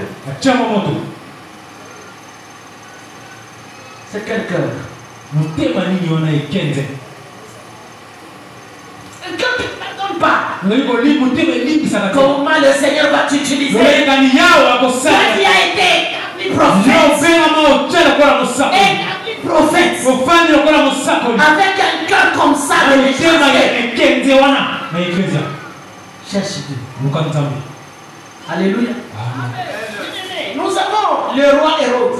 C'est quel cœur? Quand tu ne pardonnes pas, comment le Seigneur va t'utiliser? Toi qui as été prophète, avec un cœur comme ça de cherche Dieu. Alléluia. Nous avons le roi Hérode.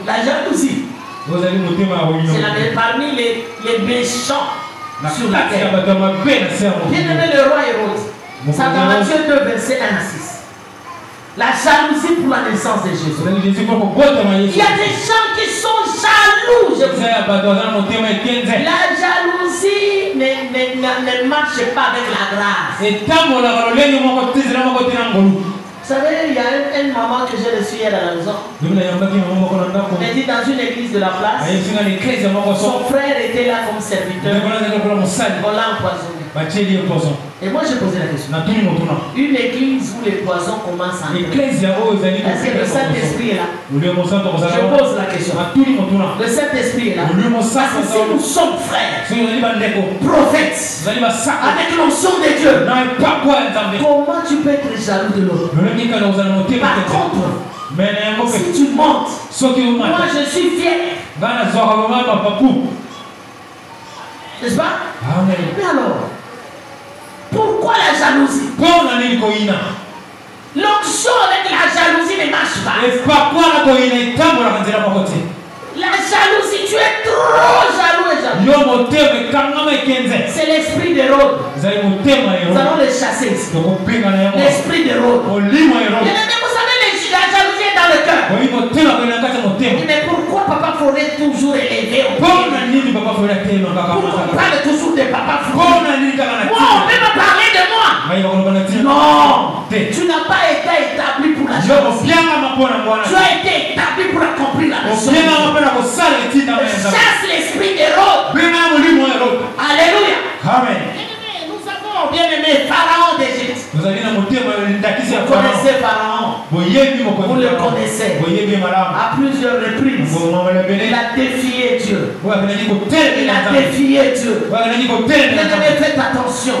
La jalousie. C'est parmi les méchants sur la terre. Bien-aimé le roi Hérode. Ça dans Matthieu 2, verset 1 à 6. La jalousie pour la naissance de Jésus. Il y a des gens qui sont jaloux. La jalousie n'a ça ne marche pas avec la grâce. Vous savez, il y a une maman que j'ai reçue hier à la maison. Elle dit dans une église de la place, son frère était là comme serviteur. On l'a empoisonné. Et moi j'ai posé la question. Une église où les poisons commencent à entrer. Est-ce que le Saint-Esprit est là? Je pose la question. Le Saint-Esprit est là. Parce que si nous sommes frères, prophètes, avec l'onction de Dieu, comment tu peux être jaloux de l'autre? Par contre, si tu montes, moi je suis fier. N'est-ce pas? Mais alors, pourquoi la jalousie? L'onction avec la jalousie ne marche pas. La jalousie, tu es trop jaloux et jaloux. C'est l'esprit de Rôde. Nous allons le chasser ici. L'esprit de Rôde. Vous savez, la jalousie est dans le cœur. Mais pourquoi papa faudrait toujours élever? Pourquoi on parle toujours de papa Florent? Moi, on peut me parler de moi. Non, tu n'as pas été établi pour la jalousie. Tu as été établi pour accomplir la mission. Chasse l'esprit de Rôde. Alléluia. Amen. Nous avons bien aimé Pharaon d'Égypte. Vous connaissez Pharaon. Vous le connaissez. À plusieurs reprises. Il a défié Dieu. Il a défié Dieu. Faites attention.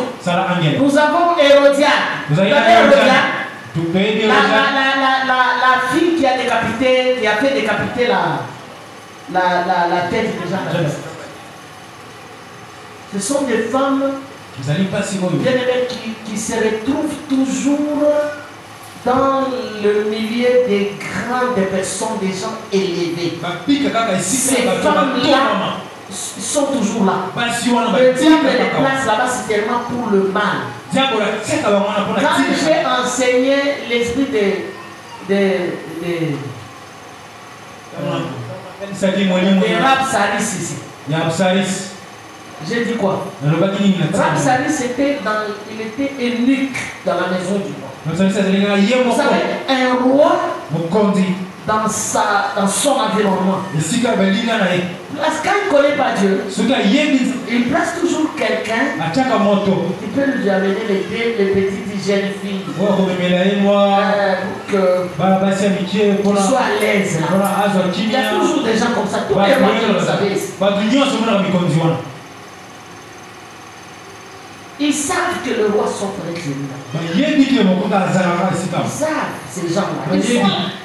Nous avons Hérodiade. La fille qui a décapité, qui a fait décapiter la tête de Jean. Ce sont des femmes qui se retrouvent toujours dans le milieu des grandes personnes, des gens élevés. Ces femmes-là sont toujours là. Le diable les place là-bas, c'est tellement pour le mal. Quand j'ai enseigné l'esprit de Rabsaris ici, j'ai dit quoi? Rabsaris il était eunuque dans la maison du roi. Vous savez, un roi dans son environnement. Parce qu'il ne connaît pas Dieu, il place toujours quelqu'un qui peut lui amener les petites jeunes filles pour qu'il soit à l'aise. Il y a toujours des gens comme ça. Tous les rois que vous savez ici. Ils savent que le roi souffre avec lui. Ils savent ces gens-là.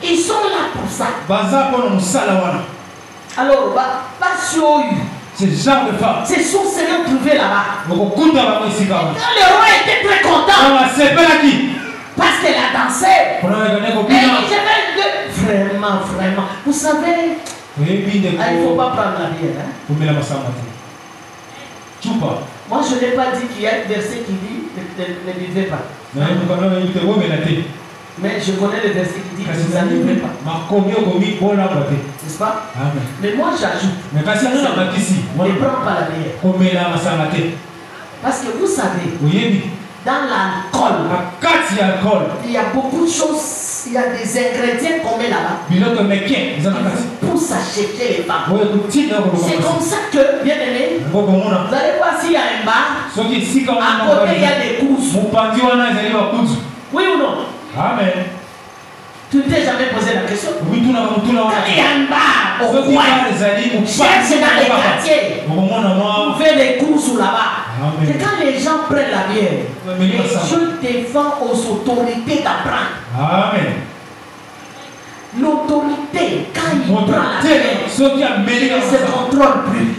Ils sont là pour ça. Alors, ces gens de femmes, c'est son Seigneur trouvé là-bas. Quand le roi était très content, parce qu'elle a dansé, vraiment, vous savez, il ne faut pas prendre la bière. Moi, je n'ai pas dit qu'il y a un verset qui dit ne buvez pas. Mais je connais le verset qui dit que vous ne buvez pas. N'est-ce pas? Amen. Mais moi, j'ajoute. Ne prends pas la bière. Parce que vous savez, dans l'alcool, il y a beaucoup de choses. Il y a des ingrédients qu'on met là-bas pour s'acheter les femmes. C'est comme ça que, bien aimé, vous allez voir s'il y a un bar, à côté il y a des courses. Oui ou non? Amen. Tu ne t'es jamais posé la question? Quand il y a un bar au coin, cherche dans les quartiers, vous faites des courses là-bas. C'est quand les gens prennent la bière. Et je défends aux autorités d'apprendre. Amen. L'autorité, quand il prend la bière, il ne se contrôle plus.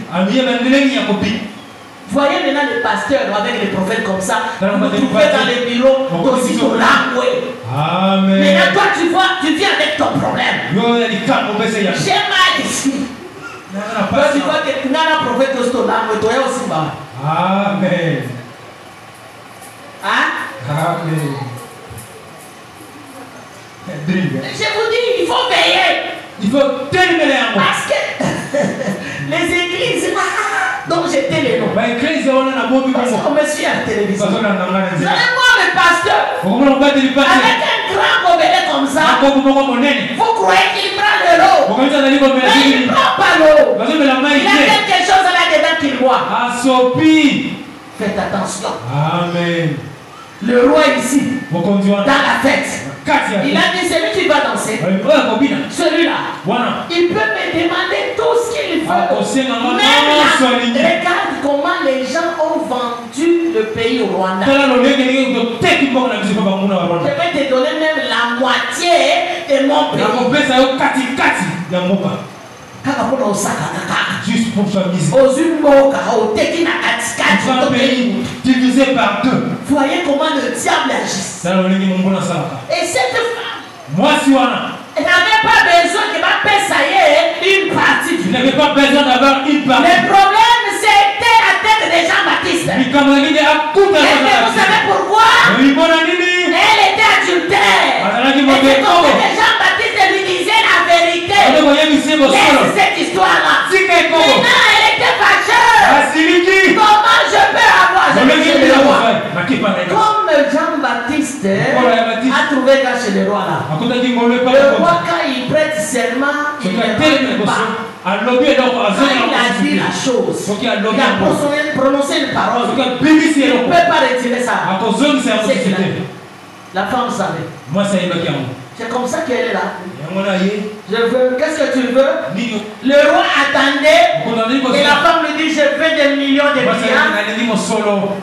Voyez maintenant les pasteurs avec les prophètes comme ça, vous trouvez dans les bureaux d'aussitôt langué. Amen. Maintenant toi tu viens avec ton problème. J'ai mal ici. Toi tu vois que tu n'as pas prophète d'aussitôt langué, toi aussi bas. Amen. Hein? Amen. Je vous dis, il faut veiller. Il faut terminer. Parce que les églises dont j'étais les noms. Parce qu'on me suit à la télévision. Vous allez voir le pasteur avec un grand gobelet comme ça. Vous croyez qu'il prend de l'eau? Mais il ne prend pas l'eau. Il a quelque chose là-dedans qu'il boit. Faites attention. Amen. Le roi est ici, dans la fête. Il a dit, celui qui va danser, celui-là, il peut me demander tout ce qu'il veut. Même là, regarde comment les gens ont vendu le pays au Rwanda. Je vais te donner même la moitié de mon pays. Juste pour s'amuser. Divisé par deux. Voyez comment le diable agit. Et cette femme, elle n'avait pas besoin que ma paix ça y est une partie. Il n'avait pas besoin d'avoir une partie. Le problème c'était la tête de Jean-Baptiste. Et vous savez pourquoi? Elle était adultère. Et c'est comme que Jean-Baptiste lui disait la vérité. Laisse cette histoire-là. Maintenant elle était fâcheuse. Comment je peux avoir? Comme Jean-Baptiste a trouvé ça chez le roi là. Le roi quand il prête serment, il ne parle pas. Quand il a dit la chose, il a prononcé une parole. Il ne peut pas retirer ça. La femme savait. C'est comme ça qu'elle est là. Je veux, qu'est-ce que tu veux? Le roi attendait et la femme lui dit, je veux des millions de milliards.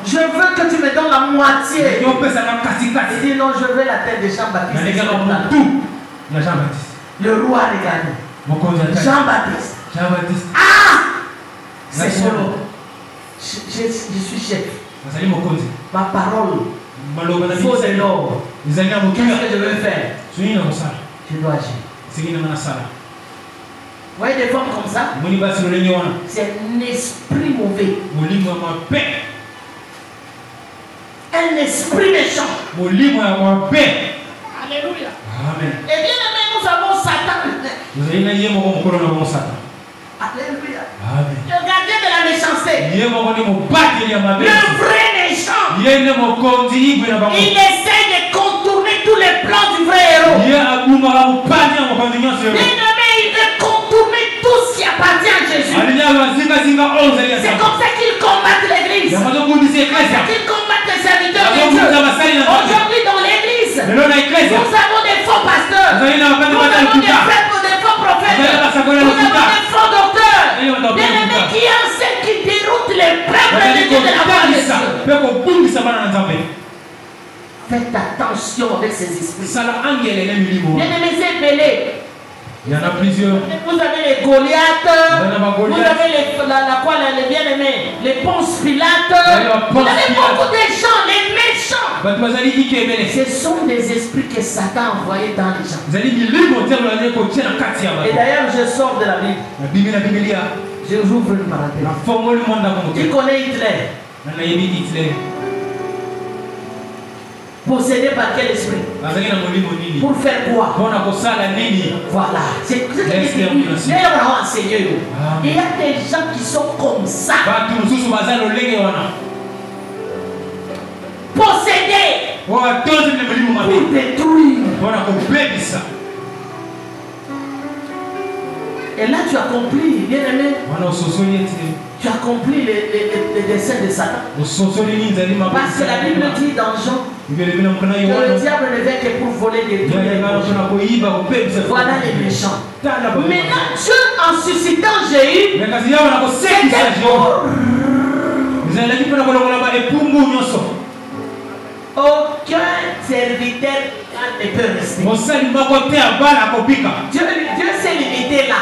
Je veux que tu me donnes la moitié. Il dit non, je veux la tête de Jean-Baptiste. Le roi regarde. Jean-Baptiste. Ah! C'est solo. Je suis chef. Ma parole. Il faut de l'or. Qu'est-ce que je veux faire? Je dois agir. Vous voyez des femmes comme ça? C'est un esprit mauvais. Un esprit méchant. Alléluia. Amen. Et bien aimé, nous avons Satan. Alléluia. Le gardien de la méchanceté. Le vrai méchant. Il essaie de contourner tous les plans du vrai héros. Bien-aimé, il veut contourner tout ce qui appartient à Jésus. C'est comme ça qu'il combat l'église. C'est comme ça qu'il combat les serviteurs de Dieu. Aujourd'hui dans l'église, nous avons des faux pasteurs. Nous avons des faux prophètes. Nous avons des faux docteurs. Bien-aimés qui enseignent, qui déroutent les peuples de Dieu de la voie de Dieu. Faites attention avec ces esprits. Bien-aimés, c'est mêlé. Il y en a plusieurs. Vous avez les Goliaths, vous avez les bien-aimés, les Ponce Pilate, vous avez beaucoup de gens, les méchants. Ce sont des esprits que Satan a envoyés dans les gens. Et d'ailleurs, je sors de la Bible. Je ouvre une parenthèse. Tu connais Hitler? Possédé par quel esprit? Pour faire quoi? Voilà. C'est ce que je va enseigner. Il y a des gens qui sont comme ça. Possédés pour détruire. Et là tu as compris, bien aimé. Tu as compris les desseins de Satan. Parce que la Bible dit dans Jean que le diable ne vient que pour voler, détruire. Voilà les méchants. Maintenant Dieu en suscitant Jéhu, c'était pour aucun serviteur ne peut rester. Dieu s'est limité là.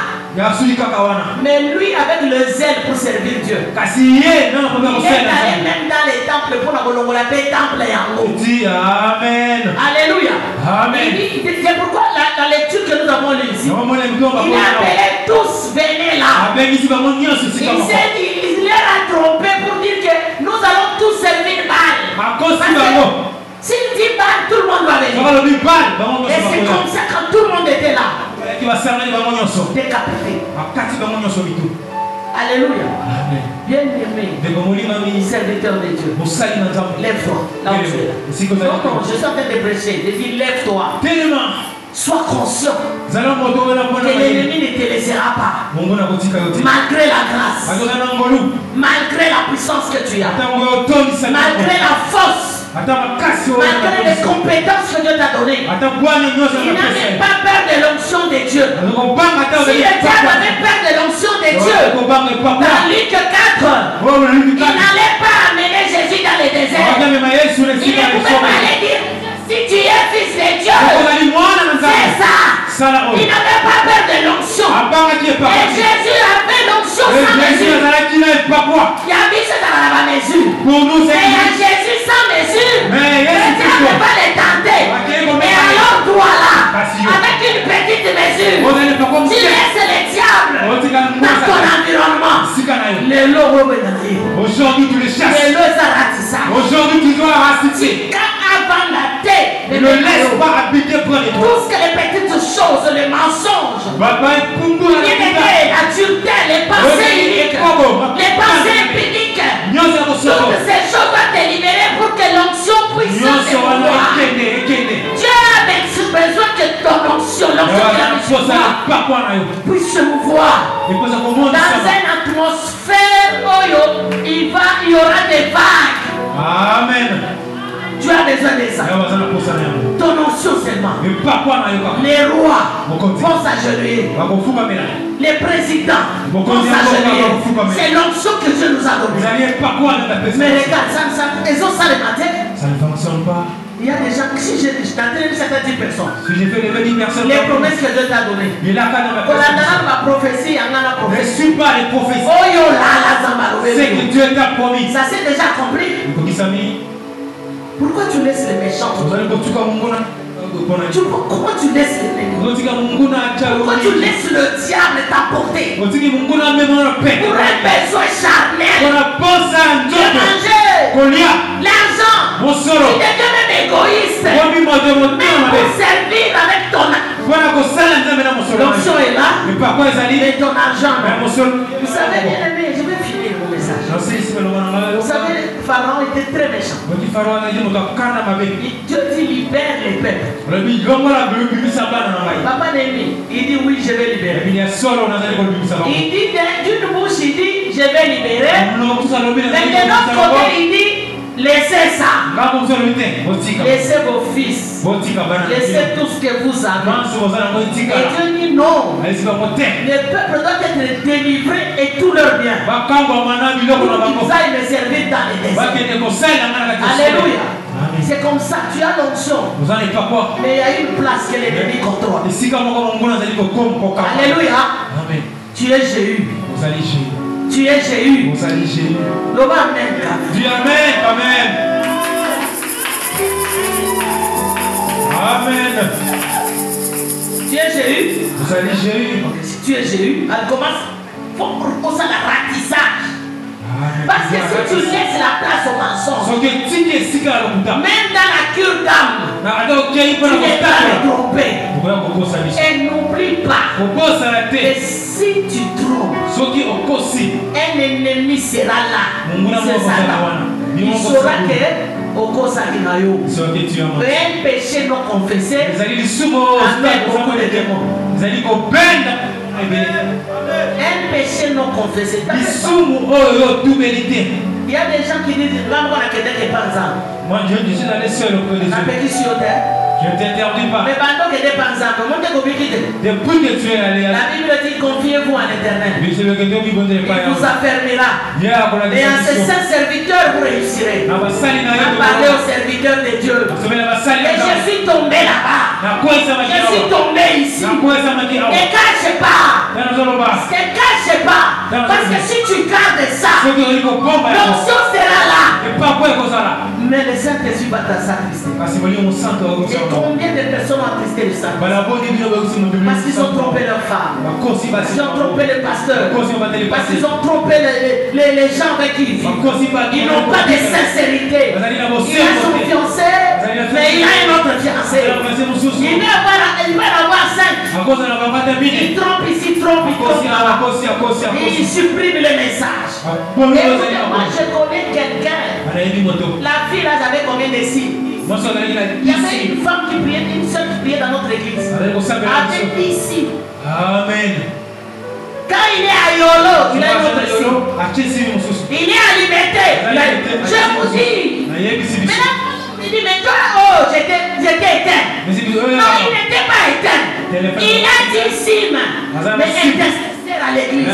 Mais lui, avec le zèle pour servir Dieu, il est allé même dans les temples pour la paix, temple et en haut. Amen. Alléluia. Amen. C'est pourquoi la lecture que nous avons lue ici, il a appelé tous, venez là. Il leur a trompé pour dire que nous allons tous servir Baal. S'il dit Baal, tout le monde va venir. Et c'est comme ça quand tout le monde était là. Décapité. Alléluia. Bien-aimé, serviteur de Dieu, lève-toi. Là où tu es là. Non, je suis en train de prêcher. Je dis lève-toi. Sois conscient que l'ennemi ne te laissera pas. Malgré la grâce, malgré la puissance que tu as, malgré la force, malgré les compétences que Dieu t'a données. Il n'avait pas peur de l'onction de Dieu. Si le diable avait peur de l'onction de Dieu, dans Luc 4, il n'allait pas amener Jésus dans le désert. Il ne pouvait pas aller dire, si tu es fils de Dieu, c'est ça. Il n'avait pas peur de l'onction. Et Jésus avait l'onction sans mesure. Il y a vu ça dans la mesure. Mais il y a Jésus sans mesure. Le diable ne peut pas les tenter. Mais alors toi là, avec une petite mesure, tu laisses le diable dans ton environnement. Aujourd'hui tu les chasses. Aujourd'hui tu dois ratisser. Avant la tête, ne laisse pas habiter près de toi. Tout ce que les petites choses, les mensonges, l'idée, l'adultère, les pensées uniques, les pensées impudiques, toutes ces choses doivent te libérer pour que l'onction puisse se mouvoir. Dieu a besoin que ton onction, l'onction puisse se mouvoir dans une atmosphère où il y aura des vagues. Amen. Tu as besoin de ça. Ton onction seulement. Les rois vont s'agenouiller. Les présidents vont s'agenouiller. C'est l'onction que Dieu nous a donnée. Mais regarde, ils ont ça le matin. Ça ne fonctionne pas. Il y a des gens, si je t'entraîne certaines personnes, si j'ai fait lever 10 personnes, les promesses que Dieu t'a données. On a ma prophétie, on a la prophétie. Ne suis pas les prophéties. C'est que Dieu t'a promis. Ça s'est déjà accompli. Pourquoi tu laisses les méchants? Pourquoi tu laisses les méchants? Pourquoi tu laisses le diable t'apporter pour un besoin charnel? Tu es mangé l'argent. Tu deviens même égoïste. Même pour servir avec ton argent. L'onction est là. Mais ton argent. Vous savez, bien aimé, je vais finir mon message. Vous savez, Pharaon était très méchant. Dieu dit libère les peuples. Papa Némi, il dit oui, je vais libérer. Il dit d'une bouche, il dit je vais libérer. Mais de l'autre côté, il dit laissez ça. Laissez vos fils. Laissez tout ce que vous avez. Et Dieu dit non. Le peuple doit être délivré et tout leur bien. Pour qu'ils aillent me servir dans les déserts. Alléluia. C'est comme ça, tu as l'onction. Mais il y a une place que l'ennemi contrôle. Alléluia. Tu es Jéhu. Tu es Jéhu. Dis amen. Amen. Amen. Tu es Jéhu. Vous allez Jéhu. Si tu es Jéhu, elle commence. Il faut proposer la ratissage. Parce que si tu laisses la place au mensonge, même dans la cure d'âme, tu n'es pas le tromper. Et n'oublie pas que si tu trompes, un ennemi sera là. C'est Satan. Il saura que un péché non confessé amène beaucoup de démons. Un péché non confessé. Il y a des gens qui disent moi je suis allé seul auprès de Dieu. Je ne t'interdis pas. Depuis que tu es allé, la Bible dit confiez-vous en l'Éternel. Il vous affermira. Et en ce saint serviteur vous réussirez. Parlez aux serviteurs de Dieu. Et je suis tombé là-bas. Je suis tombé ici. Ne cache pas. Ne cache pas. Parce que si tu gardes ça, l'onction sera là. Mais le Saint-Esprit va t'attrister. Et combien de personnes ont attristé le Saint-Esprit? Parce qu'ils ont trompé leurs femmes. Parce qu'ils ont trompé les pasteurs. Parce qu'ils ont trompé les gens avec qui ils vivent. Ils n'ont pas de sincérité. Il a son fiancé, mais il a une autre fiancée. Il va en avoir 5. Il trompe ici, trompe, il trompe là. Et il supprime le message. Et moi, je connais quelqu'un. La fille là, j'avais combien de signes? Il y avait une femme qui priait, une seule qui priait dans notre église. Avec 10 signes. Amen. Quand il est à Yolo, il a une autre signe. Il est à Liberté. Je vous dis. Maintenant, il dit, mais toi, oh, j'étais éteint. Non, il n'était pas éteint. Il a 10 signes. Mais intercesseur à l'église.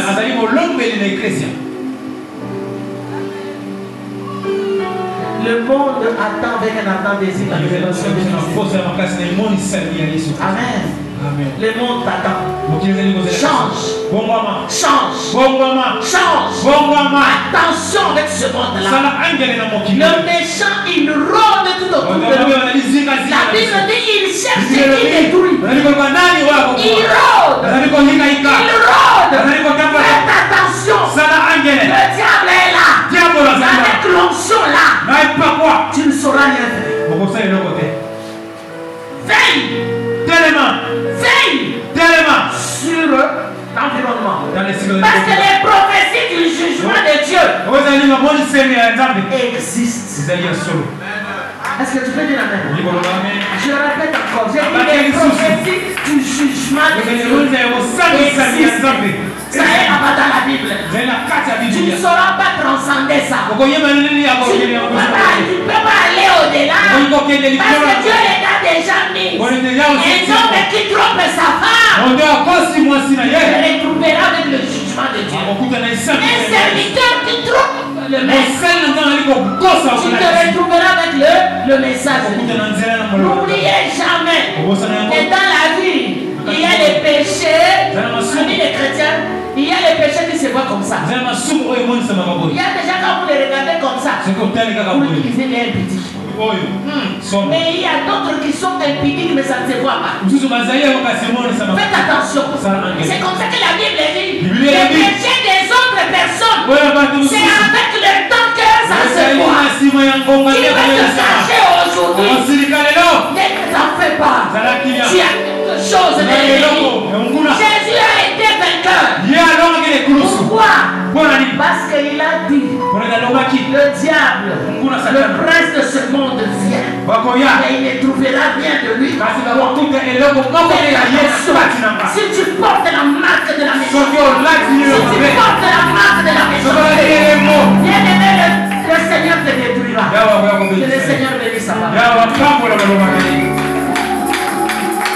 Le monde attend avec un ardent désir la révélation de Jésus. Amen. Le monde t'attend. Change. Change. Change. Attention avec ce monde-là. Le méchant, il rôde tout autour de nous. La Bible dit il cherche et il détruit. Il rôde. Il rôde. Faites attention. Le diable est là. Avec l'onction là. Tu ne sauras rien faire. Veille. Veille sur l'environnement. Parce que les prophéties du jugement de Dieu existent. Est-ce que tu peux dire amen? Je répète encore. J'ai dit les prophéties du jugement de Dieu existent. Ça est là-bas dans la Bible. Tu ne sauras pas transcender ça. Tu ne peux pas aller au-delà. Parce que Dieu les a déjà mis. Un homme qui trompe sa femme se retrouvera avec le jugement de Dieu. Un serviteur qui trompe le maître, tu te retrouveras avec le message. N'oubliez jamais que dans la vie, il y a les péchés, parmi les chrétiens, il y a les péchés qui se voient comme ça. Il y a déjà quand vous les regardez comme ça, vous utilisez les impudiques. Mais il y a d'autres qui sont impudiques mais ça ne se voit pas. Faites attention. C'est comme ça que la Bible dit. Les péchés des autres personnes, c'est avec le temps que ça se voit. Qui veut te cacher aujourd'hui, ne t'en fais pas. Tu as quelque chose de l'ennemi. Jésus a été vainqueur. Pourquoi? Parce qu'il a dit, le diable, le prince de ce monde vient, et il ne trouvera rien de lui. Si tu portes la marque de la maison, bien aimé, le Seigneur te détruira. Que le Seigneur bénisse sa parole.